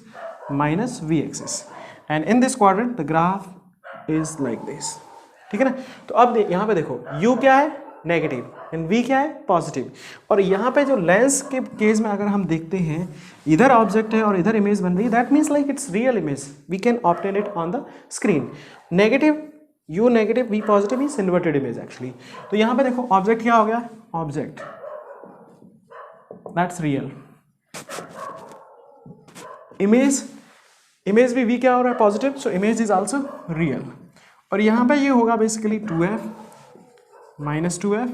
-V axis and in this quadrant the graph is like this, ठीक है ना। तो अब यहाँ पे देखो U क्या है, नेगेटिव एंड V क्या है, पॉजिटिव, और यहाँ पे जो लेंस के केस में अगर हम देखते हैं इधर ऑब्जेक्ट है और इधर इमेज बन रही है, that means like it's real image, we can obtain it on the screen. Negative U negative V positive is inverted image actually. तो यहाँ पे देखो ऑब्जेक्ट क्या हो गया, ऑब्जेक्ट दैट्स रियल, इमेज भी V क्या हो रहा है, positive, so image is also real. और यहाँ पे ये होगा basically 2F -2F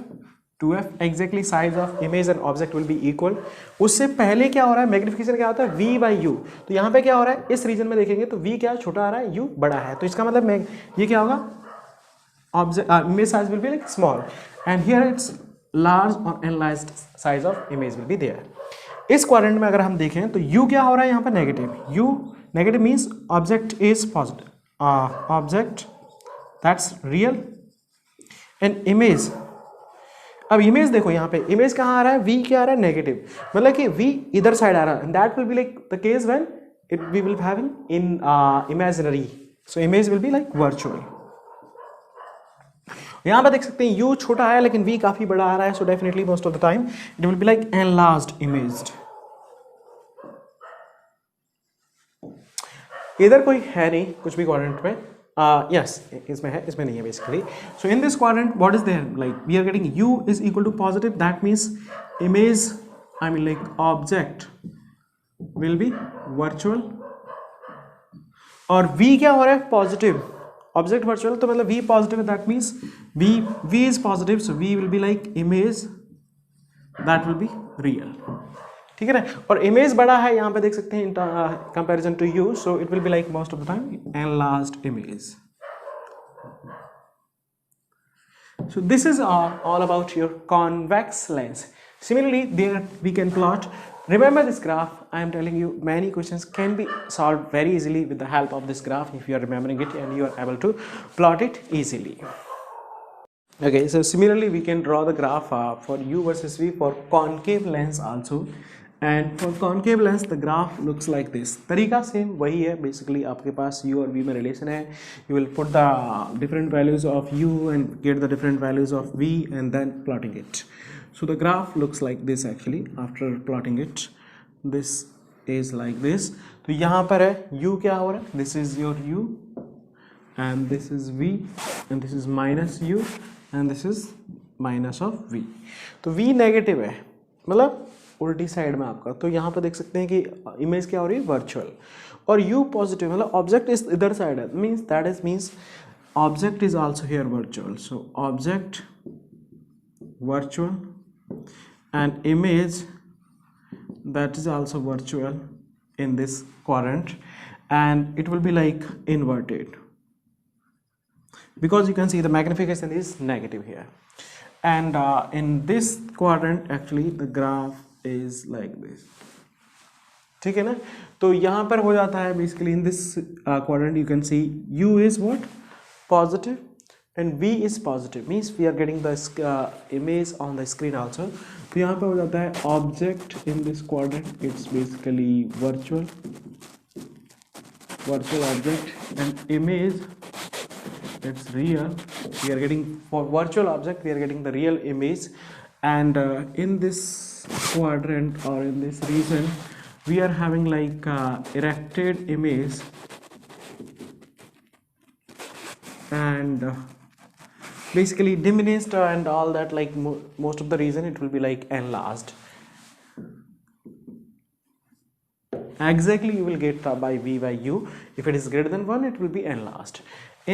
2F exactly size of image and object will be equal. उससे पहले क्या हो रहा है, मैग्निफिकेशन क्या होता है, V/U। तो यहाँ पे क्या हो रहा है, इस रीजन में देखेंगे तो V क्या छोटा आ रहा है, U बड़ा है, तो इसका मतलब ये क्या होगा, object image size will be like small and here it's large और enlarged size of image will be there. इस क्वाड्रेंट में अगर हम देखें तो U क्या हो रहा है यहाँ पर, negative. U negative means object is positive, object that's real and image. अब इमेज देखो यहाँ पे इमेज कहाँ आ रहा है, V क्या आ रहा है, नेगेटिव, मतलब कि V इधर साइड आ रहा है, that will be like the case when it we will have in imaginary, so image will be like virtual. यहाँ पे देख सकते हैं u छोटा है लेकिन v काफी बड़ा आ रहा है, so definitely most of the time it will be like enlarged imaged. इधर कोई है नहीं कुछ भी क्वाड्रेंट में, यस इसमें है, इसमें नहीं है basically. So in this quadrant what is there, like we are getting u is equal to positive, that means image I mean like object will be virtual. और v क्या हो रहा है, पॉजिटिव, ऑब्जेक्ट वर्चुअल, तो मतलब v positive है, that means v is positive, so v will be like image that will be real. ठीक है ना. और इमेज बड़ा है यहाँ पे देख सकते हैं comparison to you, so it will be like most of the time enlarged image. So this is all about your convex lens. Similarly, there we can plot. Remember this graph, I am telling you many questions can be solved very easily with the help of this graph if you are remembering it and you are able to plot it easily. Okay, so similarly we can draw the graph for u versus v for concave lens also. And for concave lens the graph looks like this. तरीका same वही है, basically आपके पास u और v में relation है. You will put the different values of u and get the different values of v and then plotting it. So the graph looks like this actually after plotting it. This is like this. तो यहाँ पर है u क्या हो रहा है, this is your u and this is v and this is minus u and this is minus of v. तो v negative है मतलब उल्टी साइड में आपका, तो यहाँ पे देख सकते हैं कि इमेज क्या हो रही है, वर्चुअल, और u पॉजिटिव मतलब ऑब्जेक्ट इस इधर साइड है, means that is means object is also here virtual. So object virtual and image that is also virtual in this quadrant, and it will be like inverted because you can see the magnification is negative here. And in this quadrant actually the graph is like this. ठीक है ना. तो यहाँ पर हो जाता है basically in this quadrant you can see u is what, positive, and v is positive, means we are getting the image on the screen also. तो यहाँ पे हो जाता है object in this quadrant it's basically virtual object, and image it's real. We are getting, for virtual object we are getting the real image, and in this quadrant or in this region we are having like erected image and basically diminished and all that, like most of the reason it will be like enlarged. Exactly you will get by v by u. If it is greater than 1 it will be enlarged.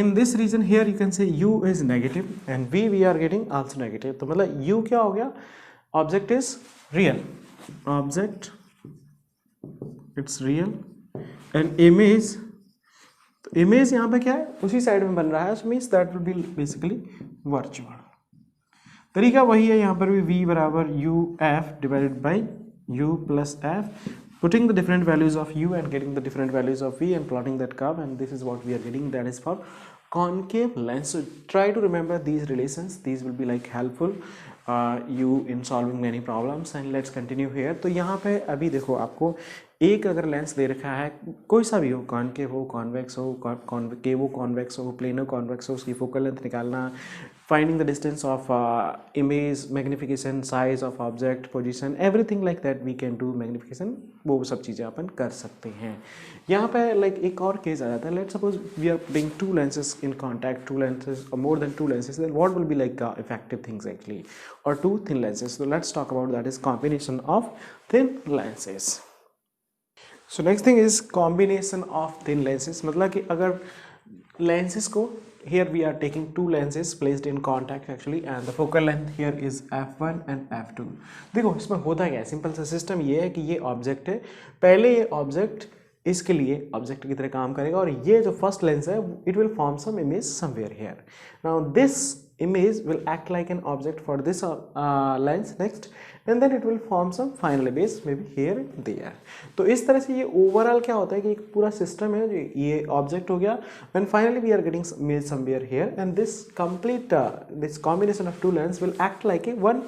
In this region here you can say u is negative and v we are getting also negative. तो मतलब u क्या हो गया, object is real, object it's real, and image, तो image यहाँ पे क्या है, उसी साइड में बन रहा है, means that will B basically virtual. तरीका वही है, यहाँ पर भी v बराबर u f divided by u plus f, putting the different values of u and getting the different values of v and plotting that curve, and this is what we are getting, that is for concave lens. So try to remember these relations, these will be like helpful you in solving many problems. And let's continue here. तो यहाँ पे अभी देखो आपको एक अगर lens दे रखा है कोई सा भी हो, कॉनकेव हो, कॉन्वेक्स हो, कॉनकेव हो, कॉन्वेक्स हो, प्लेनो कॉन्वेक्स हो, उसकी फोकल लेंथ निकालना, finding the distance of image, magnification, size of object, position, everything like that we can do, magnification, वो सब चीज़ें अपन कर सकते हैं. यहाँ पे like एक और केस आ जाता है, let's suppose we are putting two lenses in contact, two lenses or more than two lenses, then what will be like effective things actually, or two thin lenses. So let's talk about that is combination of thin lenses. So next thing is combination of thin lenses. मतलब कि अगर lenses को, here we are taking two lenses placed in contact actually, and the focal length here is f1 and f2. देखो इसमें होता क्या है, simple सा सिस्टम ये है कि ये ऑब्जेक्ट है, पहले ये ऑब्जेक्ट इसके लिए ऑब्जेक्ट की तरह काम करेगा, और ये जो फर्स्ट लेंस है it will form some image somewhere here. Now this image will act like an object for this lens next, and then it will form some final image maybe here and there. तो इस तरह से ये overall क्या होता है कि एक पूरा सिस्टम है, ये ऑब्जेक्ट हो गया, and finally we are getting image somewhere here, and this complete this combination of two lens will act like a one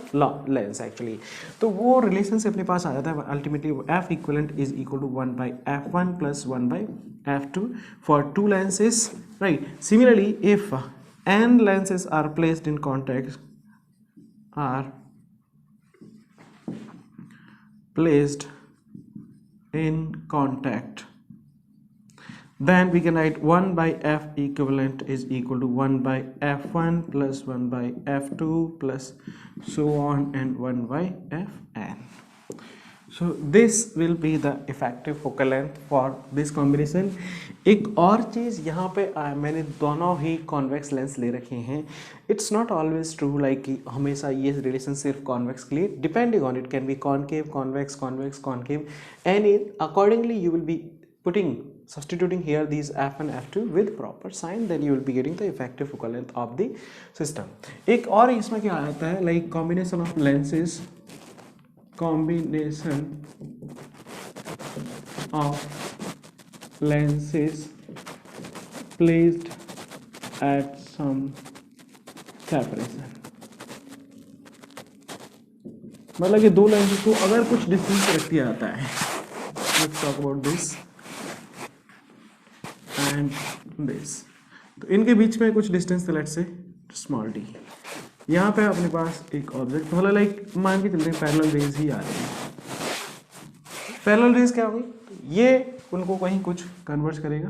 lens actually. तो वो रिलेशन से अपने पास आ जाता है ultimately, f equivalent is equal to 1 by f1 plus 1 by f2 for two lenses, right? Similarly if n lenses are placed in contact are placed in contact, then we can write 1 by f equivalent is equal to 1 by f1 plus 1 by f2 plus so on and 1 by fn. So this will be the effective focal length for this combination. एक और चीज़ यहाँ पे मैंने दोनों ही convex lens ले रखे हैं. It's not always true like कि हमेशा ये रिलेशन सिर्फ कॉन्वेक्स के लिए, depending on it can be concave, convex, convex, concave, and accordingly you will be substituting here these f1 f2 with proper sign, then you will be getting the effective focal length of the system. एक और इसमें क्या आता है, like combination of lenses, combination of lenses placed at some separation. मतलब कि दो lenses को अगर कुछ डिस्टेंस रख दिया जाता है, let's talk about this and this, तो इनके बीच में कुछ distance let's say small D. यहाँ पे अपने पास एक ऑब्जेक्ट मतलब लाइक मान के चलते हैं पैरेलल रेज ही आ रही है. पैरेलल रेज क्या होगी, ये उनको कहीं कुछ कन्वर्ज करेगा,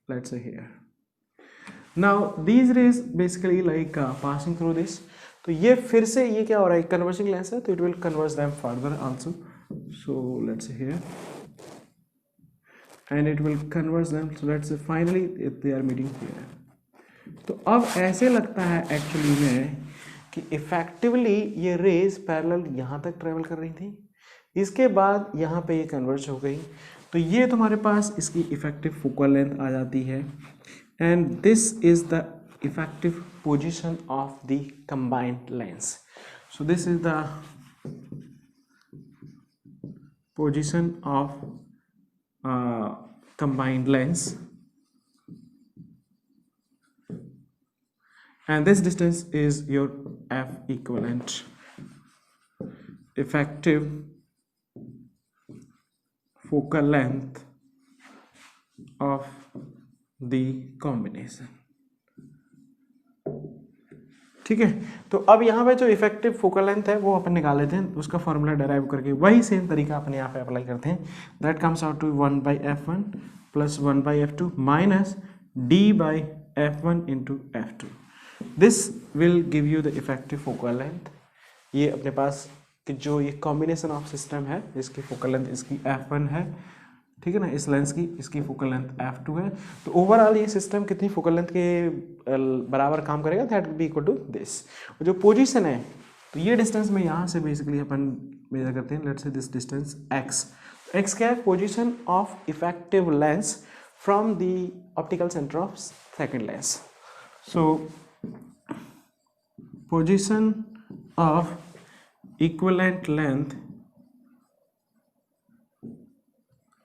let's say here. Now these raise basically like passing through this, तो ये फिर से ये क्या हो रहा है, कन्वर्जिंग लेंस है, तो it will converge them further also. So let's say here and it will converge them, so let's say finally they are meeting here. तो अब ऐसे लगता है एक्चुअली में कि इफेक्टिवली ये रेज पैरेलल यहाँ तक ट्रेवल कर रही थी, इसके बाद यहाँ पे ये कन्वर्ज हो गई, तो ये तुम्हारे पास इसकी इफेक्टिव फोकल लेंथ आ जाती है. And this is the effective position of the combined lens. So this is the position of combined lens, and this distance is your f equivalent, effective focal length of the combination. ठीक है, तो अब यहाँ पे जो effective focal length है वो अपन निकाल लेते हैं, उसका फॉर्मूला डेराइव करके वही सेम तरीका अपने यहाँ पे अप्लाई करते हैं. That comes out to 1 by f1 plus 1 by f2 minus d by f1 into f2. This will give you the effective focal length. ये अपने पास कि जो ये कॉम्बिनेशन ऑफ सिस्टम है, इसकी फोकल लेंथ इसकी f1 है, ठीक है ना, इस लेंस की इसकी फोकल लेंथ f2 है. तो ओवरऑल ये सिस्टम कितनी फोकल लेंथ के बराबर काम करेगा, that will be equal to this. जो पोजीशन है, तो ये डिस्टेंस में यहाँ से बेसिकली अपन मेजर करते हैं, let's say this distance x. x क्या है, position of effective lens from the optical centre of second lens. So position of equivalent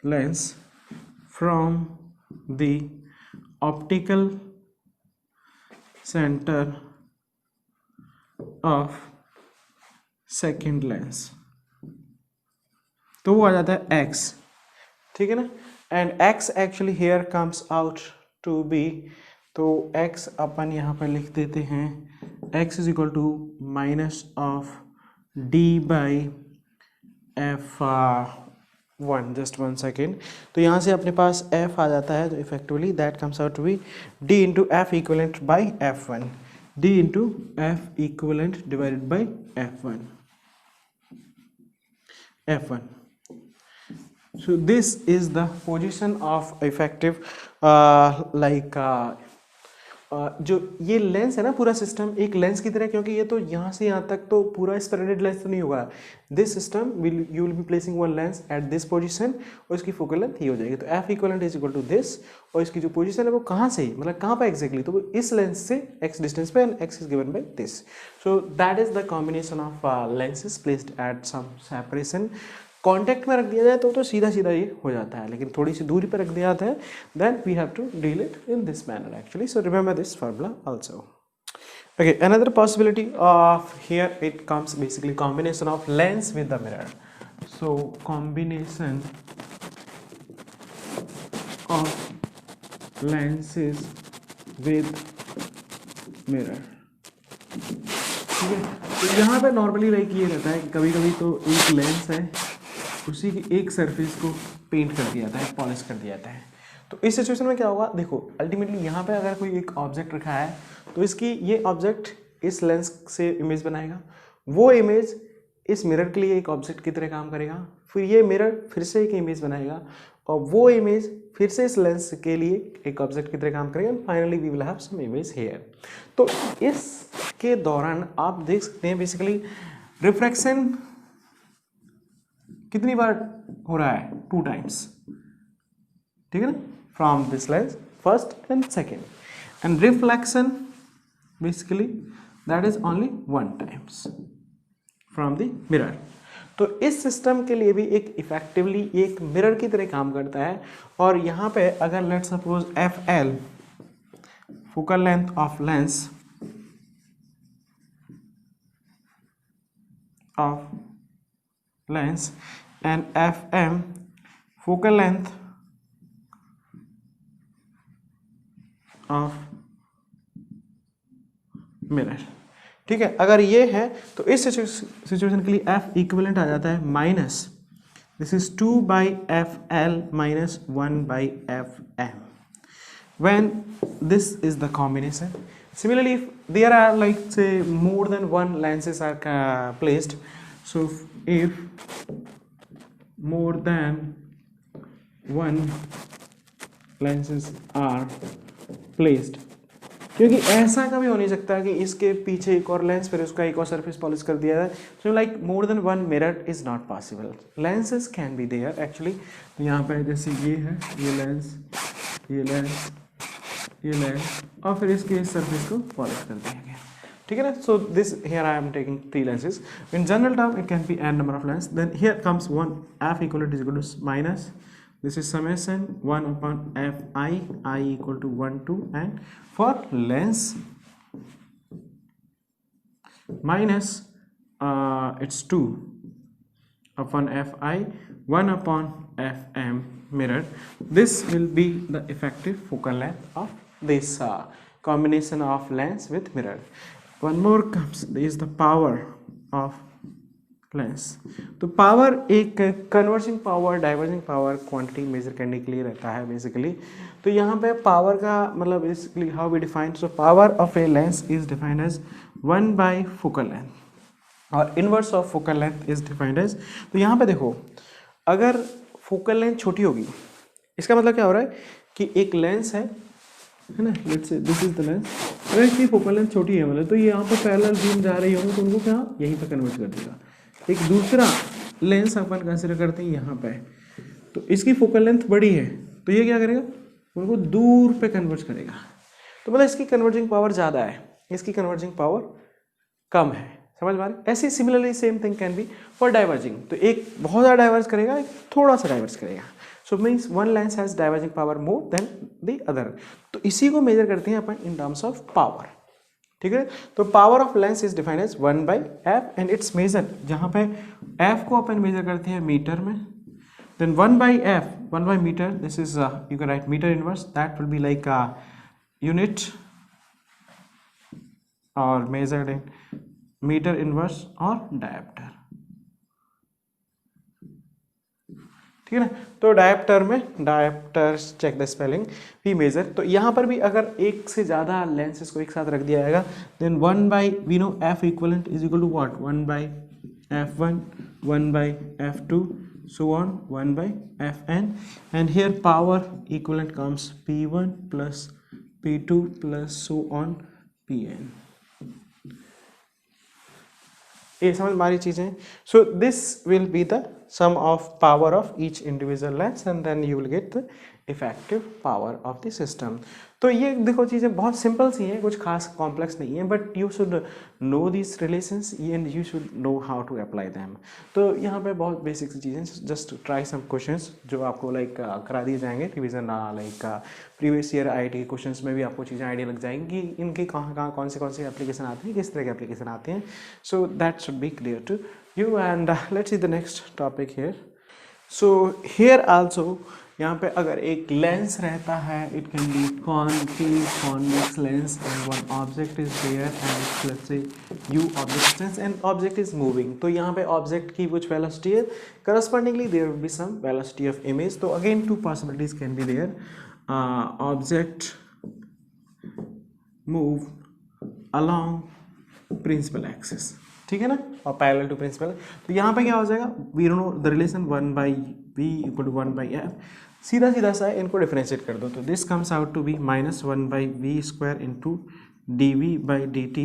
lens from the optical center of second lens, तो वो आ जाता है x, ठीक है ना. And x actually here comes out to be, तो x अपन यहाँ पर लिख देते हैं, x is equal to minus of d by f1. Just 1 second. तो यहाँ से अपने पास f आ जाता है, तो effectively that comes out to be d into F equivalent by f1, d into F equivalent divided by f1. So this is the position of effective जो ये lens है ना, पूरा सिस्टम एक लेंस की तरह, क्योंकि ये तो यहाँ से यहाँ तक तो पूरा स्प्रेडेड लेंस तो नहीं होगा. This system you will be placing one lens at this position, और इसकी फोकल लेंथ ये हो जाएगी. तो F equivalent is equal to this, और इसकी जो पोजीशन है वो कहाँ से, मतलब कहाँ पर एग्जैक्टली, तो वो इस लेंस से एक्स डिस्टेंस पे, and X is given by this. So that is the combination of lenses placed at some separation. Contact में रख दिया जाए तो सीधा सीधा ये हो जाता है, लेकिन थोड़ी सी दूरी पर रख दिया जाता है, then we have to deal it in this manner actually. So remember this formula also. Okay, another possibility of here it comes basically combination of lens with the mirror. So combination of lenses with mirror. ठीक है, तो यहाँ पे normally like ये रहता है कि कभी कभी तो एक लेंस है, उसी की एक सरफेस को पेंट कर दिया जाता है, पॉलिश कर दिया जाता है। तो इस सिचुएशन में क्या होगा, देखो अल्टीमेटली यहाँ पे अगर कोई एक ऑब्जेक्ट रखा है तो इसकी ये ऑब्जेक्ट इस लेंस से इमेज बनाएगा, वो इमेज इस मिरर के लिए एक ऑब्जेक्ट की तरह काम करेगा, फिर ये मिरर फिर से एक इमेज बनाएगा और वो इमेज फिर से इस लेंस के लिए एक ऑब्जेक्ट की तरह काम करेगा and finally we will have some image here. तो इसके दौरान आप देख सकते हैं बेसिकली रिफ्रैक्शन कितनी बार हो रहा है, 2 टाइम्स। ठीक है ना, from this lens first and second, and reflection basically that is only 1 times from the mirror. तो इस सिस्टम के लिए भी एक इफेक्टिवली एक मिरर की तरह काम करता है। और यहाँ पे अगर let suppose FL focal length of lens and FM focal length of mirror. ठीक है, अगर ये है तो इस सिचुएशन के लिए F इक्विवेलेंट आ जाता है minus this is 2/FL minus 1/FM when this is the combination. Similarly, if there are like say more than one lenses are placed, so if more than one lenses are placed, क्योंकि ऐसा कभी हो नहीं सकता कि इसके पीछे एक और लेंस फिर उसका एक और सरफेस पॉलिश कर दिया जाए। So like more than one mirror is not possible, lenses can be there actually. तो यहाँ पर जैसे ये है, ये लेंस, ये लेंस, ये लेंस, और फिर इसके इस सरफेस को पॉलिश कर दिया गया। ठीक है ना, so this here I am taking 3 lenses in general term, it can be n number of lenses. Then here comes one F equal to minus this is summation 1 upon Fi, I equal to 1 2, and for lens minus it's 2 upon Fi, 1 upon Fm mirror. This will be the effective focal length of this combination of lens with mirror. One more comes is the power of lens. तो power एक converging power, diverging power quantity measure करने के लिए रहता है basically. तो यहाँ पे पावर का मतलब basically how we define, so power of a lens is defined as 1 by focal length और inverse of focal length is defined as. तो यहाँ पे देखो अगर फोकल लेंथ छोटी होगी इसका मतलब क्या हो रहा है कि एक लेंस है ना, let's say this is the lens, अगर इसकी फोकल लेंथ छोटी है मतलब तो ये यहाँ पर पैरेलल बीम जा रही होंगी तो उनको क्या यहीं पर कन्वर्ट कर देगा। एक दूसरा लेंस अपन कंसिडर करते हैं यहाँ पे, तो इसकी फोकल लेंथ बड़ी है तो ये क्या करेगा, उनको दूर पे कन्वर्ट करेगा। तो मतलब इसकी कन्वर्जिंग पावर ज़्यादा है, इसकी कन्वर्जिंग पावर कम है। समझ में आ रही? ऐसी similarly same thing can be for diverging. तो एक बहुत ज़्यादा डाइवर्स करेगा, एक थोड़ा सा डाइवर्स करेगा। So means one lens has diverging power more than the other. तो इसी को मेजर करते हैं अपन इन टर्म्स ऑफ पावर। ठीक है, तो power of lens is defined as 1 by F and its measure, जहाँ पे F को अपन मेजर करते हैं मीटर में, then 1 by F, 1 by metre, this is you can write metre inverse, that will be like unit और measured in metre inverse और dioptre. ठीक है ना, तो डायप्टर में dioptre check the spelling we measure. तो यहाँ पर भी अगर एक से ज़्यादा लेंसेज को एक साथ रख दिया जाएगा then 1 by we know F equivalent is equal to what, 1 by F1, 1 by F2, so on, 1 by Fn, and here power equivalent comes P1 plus P2 plus so on Pn। ये समझ मारी चीज़ें। So this will be the sum of power of each individual lens and then you will get the effective power of the system। तो ये देखो चीज़ें बहुत simple सी हैं, कुछ खास कॉम्प्लेक्स नहीं है, but you should know this relations and you should know how to apply them. तो यहाँ पे बहुत बेसिक सी चीज़ें, जस्ट ट्राई सम क्वेश्चंस जो आपको लाइक करा दिए जाएंगे revision, like previous year IIT के क्वेश्चंस में भी आपको चीज़ें आइडिया लग जाएंगी कि इनके कहाँ कौन से एप्लीकेशन आते हैं, किस तरह के एप्लीकेशन आते हैं। So that should be clear to you, and let's see the next topic here. So here also यहाँ पे अगर एक लेंस रहता है, it can be concave convex lens and one object is there and let's say u object distance and object is moving, तो यहाँ पे object की कुछ वेलोसिटी है, correspondingly there will be some velocity of image. तो again two possibilities can be there, object move along principal axis, ठीक है ना, और पैरेलल टू प्रिंसिपल. तो यहाँ पे क्या हो जाएगा, we don't know the relation 1/v equal to 1/f. सीधा सीधा सा इनको डिफरेंशिएट कर दो, तो this comes out to be -1/v² into dv/dt,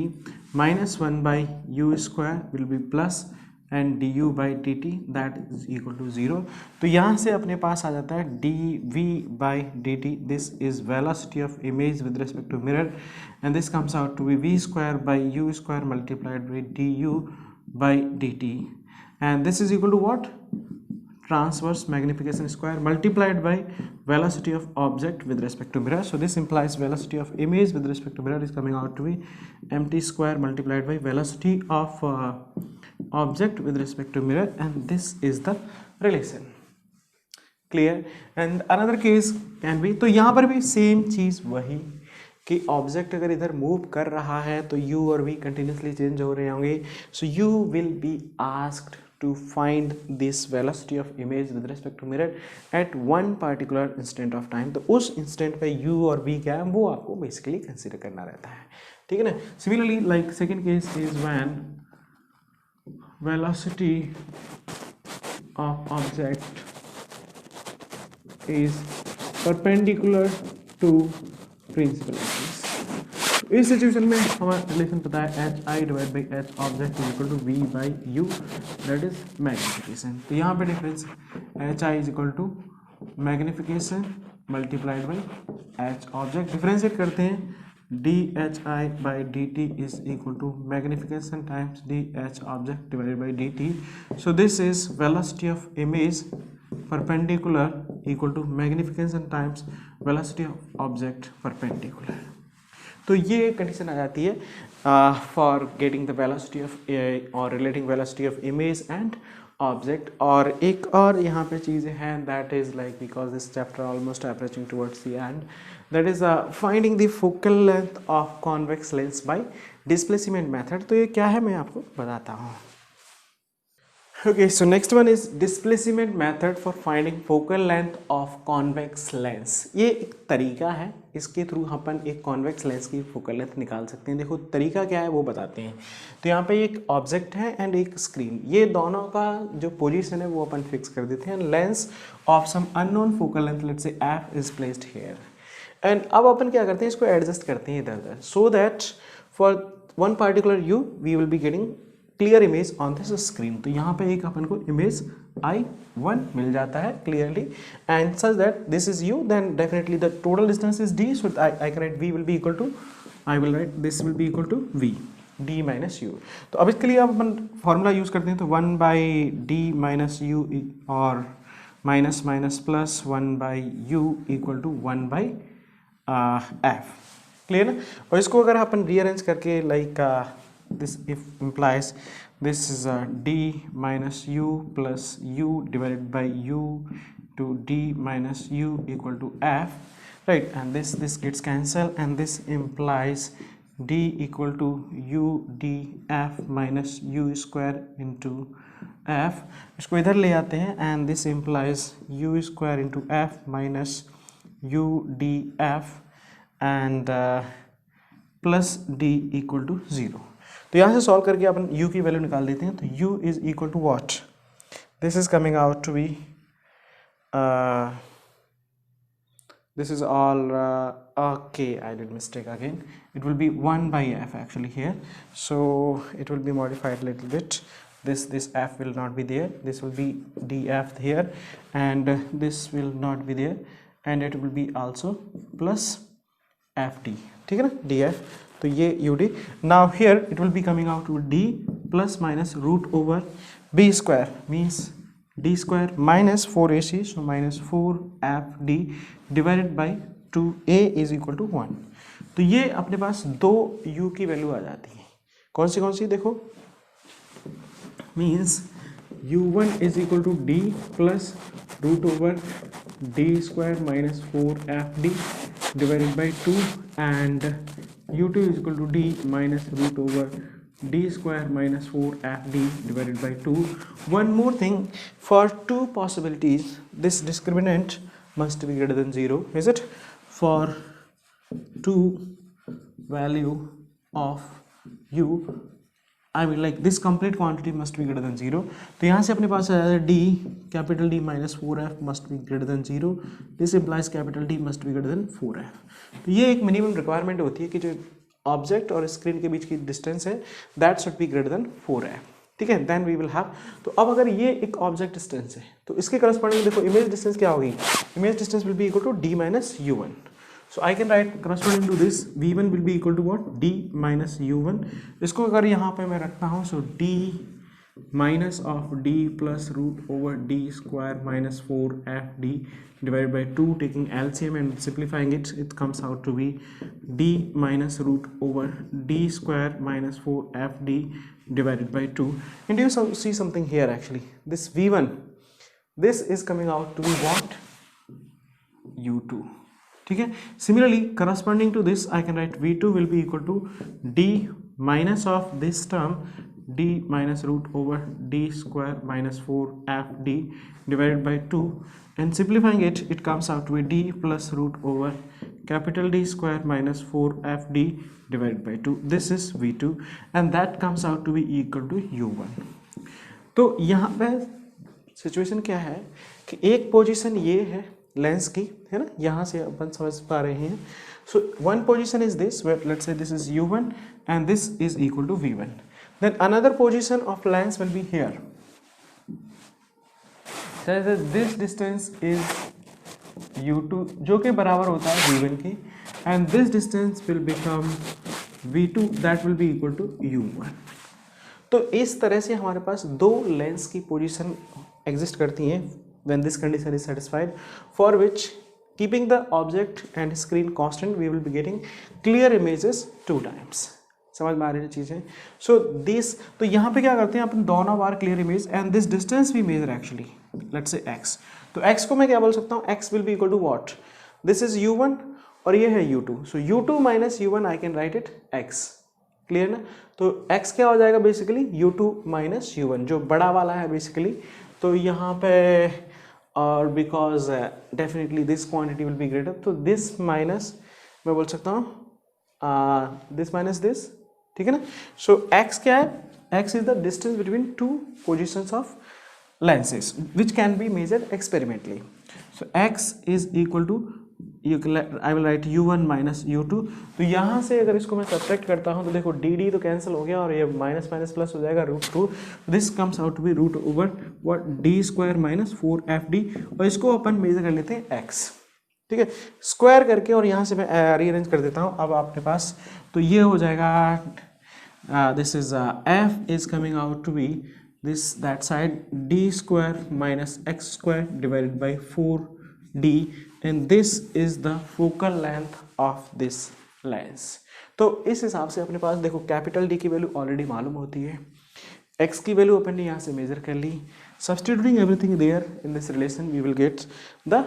-1/u² will be plus and du/dt that is equal to 0. तो यहाँ से अपने पास आ जाता है dv/dt, this is velocity of image with respect to mirror and this comes out to be v²/u² multiplied by du/dt and this is equal to what, transverse magnification square multiplied by velocity of object with respect to mirror. So this implies velocity of image with respect to mirror is coming out to be mt square multiplied by velocity of object with respect to mirror, and this is the relation. Clear? And another case can be, तो यहाँ पर भी same चीज़ वही कि object अगर इधर move कर रहा है तो u और v कंटिन्यूसली चेंज हो रहे होंगे. सो you will be asked to find this velocity of image with respect to mirror at one particular instant of time. तो उस इंस्टेंट पे u और v क्या है वो आपको बेसिकली कंसिडर करना रहता है, ठीक है ना. Similarly like second case is when velocity of object is perpendicular to principal axis. इस सिचुएशन में हमारा रिलेशन पता है hi divide by h object is equal to v by u, that is magnification. तो यहाँ पे difference hi is equal to magnification multiplied by h object. Differentiate करते हैं, dhi बाई dt is equal to magnification times dh object divided by dt. So this is velocity of image perpendicular equal to magnification times velocity of object perpendicular. तो ये condition आ जाती है for getting the velocity of और relating velocity of image and object. और एक और यहाँ पे चीज़ें हैं, that is like because this chapter almost approaching towards the end, that is finding the focal length of convex lens by displacement method. तो ये क्या है मैं आपको बताता हूँ. Okay, so next one is displacement method for finding focal length of convex lens. ये एक तरीका है, इसके थ्रू अपन एक convex lens की focal length निकाल सकते हैं. देखो तरीका क्या है वो बताते हैं. तो यहाँ पे एक ऑब्जेक्ट है एंड एक स्क्रीन, ये दोनों का जो पोजीशन है वो अपन फिक्स कर देते हैं. Lens of some unknown focal length let's say f is placed here and अब अपन क्या करते हैं, इसको एडजस्ट करते हैं इधर उधर, so that for one particular u we will be getting clear image on this screen. तो यहाँ पे एक अपन को इमेज I1 मिल जाता है clearly and such that this is u, then definitely the total distance is d, so I can write v will be equal to, I will write this will be equal to v d minus u. तो अब इसके लिए अब अपन formula use करते हैं, तो 1/d minus u और minus minus plus 1/u equal to 1/f. Clear ना. और इसको अगर अपन रीअरेंज करके like this if implies this is d minus u plus u divided by u to d minus u equal to f, right, and this gets cancelled and this implies d equal to u d f minus u square into f. इसको इधर ले आते हैं and this implies u square into f minus u d f and plus d equal to 0. तो यहाँ से solve करके अपन u की वैल्यू निकाल देते हैं. तो u is equal to what, this is coming out to be, this is all okay, I did mistake again, it will be 1/f actually here, so it will be modified a little bit. This f will not be there, this will be df here and this will not be there and it will be also plus ft, ठीक है ना, df. तो ये ud, now here it will be coming out to d plus minus root over b square means d square minus 4ac, so minus 4fd divided by 2a is equal to 1. तो ये अपने पास दो u की value आ जाती है. कौन सी देखो, means u1 is equal to d plus root over d square minus 4fd divided by 2, and u2 is equal to d minus root over d square minus 4fd divided by 2. One more thing, for two possibilities this discriminant must be greater than 0. Is it? For two value of u, I mean like this complete quantity must be greater than 0. तो यहाँ से अपने पास आ जाता है d capital D minus 4f must be greater than 0. This implies capital D must be greater than 4f. तो ये एक minimum requirement होती है कि जो ऑब्जेक्ट और स्क्रीन के बीच की डिस्टेंस है that should be greater than 4f. ठीक है, देन वी विल हैव. तो अब अगर ये एक ऑब्जेक्ट डिस्टेंस है तो इसके करस्पॉन्डिंग देखो इमेज डिस्टेंस क्या होगी. Image distance will be equal to d minus u1. So I can write corresponding to this v1 will be equal to what? d minus u1. इसको अगर यहाँ पे मैं रखता हूँ so d minus of d plus root over d square minus 4fd divided by 2, taking LCM and simplifying it, it comes out to be d minus root over d square minus 4fd divided by 2. And you see something here actually. This v1, this is coming out to be what? u2. ठीक है. Similarly, corresponding to this, I can write v2 will be equal to d minus of this term d minus root over d square minus 4fd divided by 2, and simplifying it, it comes out to be d plus root over capital D square minus 4fd divided by 2. This is v2 and that comes out to be equal to u1. तो यहाँ पे situation क्या है कि एक position ये है lens की, है ना, यहाँ से अपन समझ पा रहे हैं. So one position is this, where let's say this is u1 and this is equal to v1. Then another position of lens will be here. This distance is u2 जो कि बराबर होता है v1 की, and this distance will become v2 that will be equal to u1. तो इस तरह से हमारे पास दो लेंस की पोजीशन एग्जिस्ट करती हैं when this condition is satisfied, for which keeping the object and screen constant we will be getting clear images 2 times. समझ में आ रही है चीज़ें. सो दिस, तो यहाँ पे क्या करते हैं अपन, दोनों बार clear image and this distance we measure actually let's say x. तो x को मैं क्या बोल सकता हूँ, x will be equal to what, this is u1 और ये है u2. So u2 minus u1 I can write it x. Clear ना. तो x क्या हो जाएगा बेसिकली u2 माइनस u1 जो बड़ा वाला है बेसिकली. तो यहाँ पे और because definitely this quantity will be greater, तो दिस माइनस मैं बोल सकता हूँ दिस माइनस दिस. ठीक है ना. सो x क्या है, x is the distance between two positions of lenses which can be measured experimentally. So x is equal to, I will write u1 minus u2. तो यहाँ से अगर इसको मैं सब्ट्रैक्ट करता हूँ तो देखो dd तो कैंसिल हो गया और ये माइनस माइनस प्लस हो जाएगा √2. This comes out to be root over what d square minus 4fd, और इसको अपन मेजर कर लेते हैं x. ठीक है, स्क्वायर करके और यहाँ से मैं रीअरेंज कर देता हूँ. अब आपके पास तो ये हो जाएगा, this is f is coming out to be this that side d square minus x square divided by 4d, and this is the focal length of this lens. तो इस हिसाब से अपने पास देखो कैपिटल D की वैल्यू ऑलरेडी मालूम होती है, x की वैल्यू अपन ने यहाँ से मेजर कर ली. Substituting everything there in this relation we will get the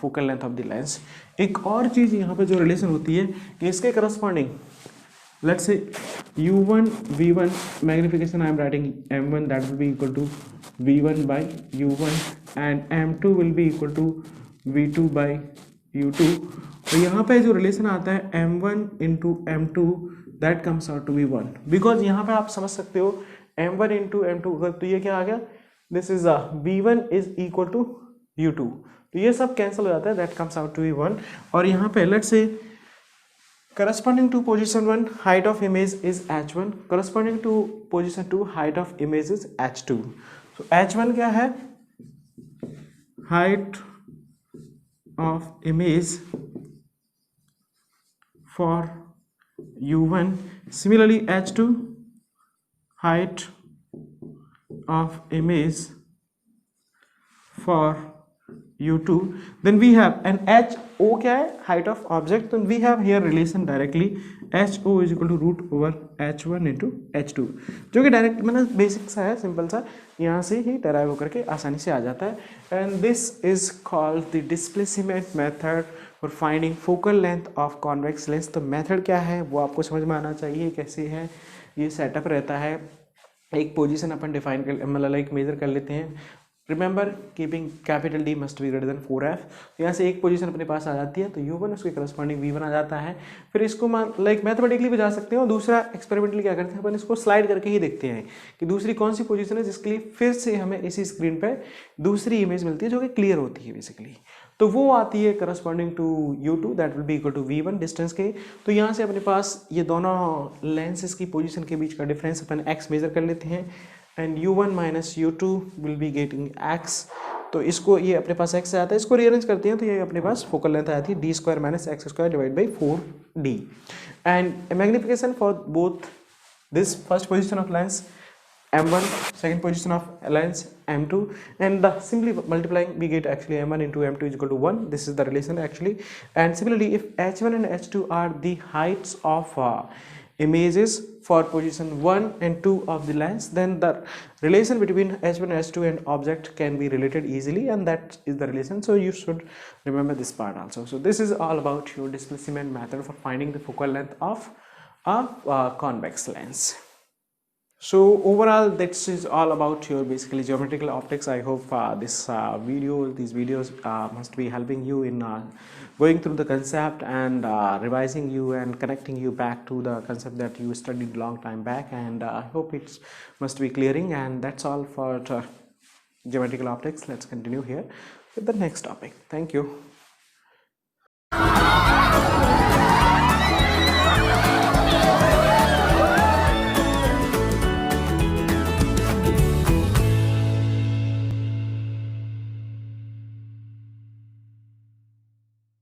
focal length of the lens. एक और चीज़ यहाँ पे जो रिलेशन होती है कि इसके corresponding let's say u1 v1 magnification I am writing m1 that will be equal to v1 by u1 and m2 will be equal to v2 by u2. तो यहाँ पे जो रिलेशन आता है m1 into m2 that comes out to be 1, because यहाँ पे आप समझ सकते हो m1 into m2 तो ये क्या आ गया, this is v1 is equal to u2. तो ये सब कैंसिल हो जाता है, that comes out to be 1. और यहाँ पे let's say corresponding to position 1 height of image is h1, corresponding to position 2 height of image is h2. so h1 क्या है, height of image for u1. similarly h2 height of image for u2, then we have an ho क्या है, height of object, then we have here relation directly ho is equal to root over h1 into h2, जो कि direct मतलब basic सा है, simple सा, यहाँ से ही डराइव होकर के आसानी से आ जाता है. And this is called the displacement method for finding focal length of convex lens. तो मेथड क्या है वो आपको समझ में आना चाहिए, कैसे है ये सेटअप रहता है. एक पोजीशन अपन डिफाइन कर मतलब लाइक मेजर कर लेते हैं. Remember keeping capital D must be greater than 4f. तो यहाँ से एक पोजीशन अपने पास आ जाती है, तो u1 उसके करस्पॉन्डिंग v1 आ जाता है. फिर इसको लाइक मैथमेटिकली भी जा सकते हैं, और दूसरा एक्सपेरिमेंटली क्या करते हैं अपन, इसको स्लाइड करके ही देखते हैं कि दूसरी कौन सी पोजीशन है जिसके लिए फिर से हमें इसी स्क्रीन पे दूसरी इमेज मिलती है जो कि क्लियर होती है बेसिकली. तो वो आती है corresponding to u2 that will be equal to v1 distance के. तो यहाँ से अपने पास ये दोनों लेंसेज की पोजीशन के बीच का डिफरेंस अपन x मेजर कर लेते हैं, and u1 minus u2 will be getting x. तो इसको ये अपने पास x आता है, इसको रीअरेंज करते हैं तो ये अपने पास फोकल लेंथ आती है d square minus x square divide by 4d. And magnification for both this first position of lens m1, second position of lens m2, and simply multiplying we get actually m1 into m2 is equal to 1. This is the relation actually. And similarly, if h1 and h2 are the heights of images for position 1 and 2 of the lens, then the relation between h1 h2 and object can be related easily, and that is the relation. So you should remember this part also. So this is all about your displacement method for finding the focal length of a convex lens. So overall this is all about your basically geometrical optics. I hope these videos must be helping you in going through the concept and revising you and connecting you back to the concept that you studied long time back, and I hope it must be clearing. And that's all for geometrical optics. Let's continue here with the next topic. Thank you.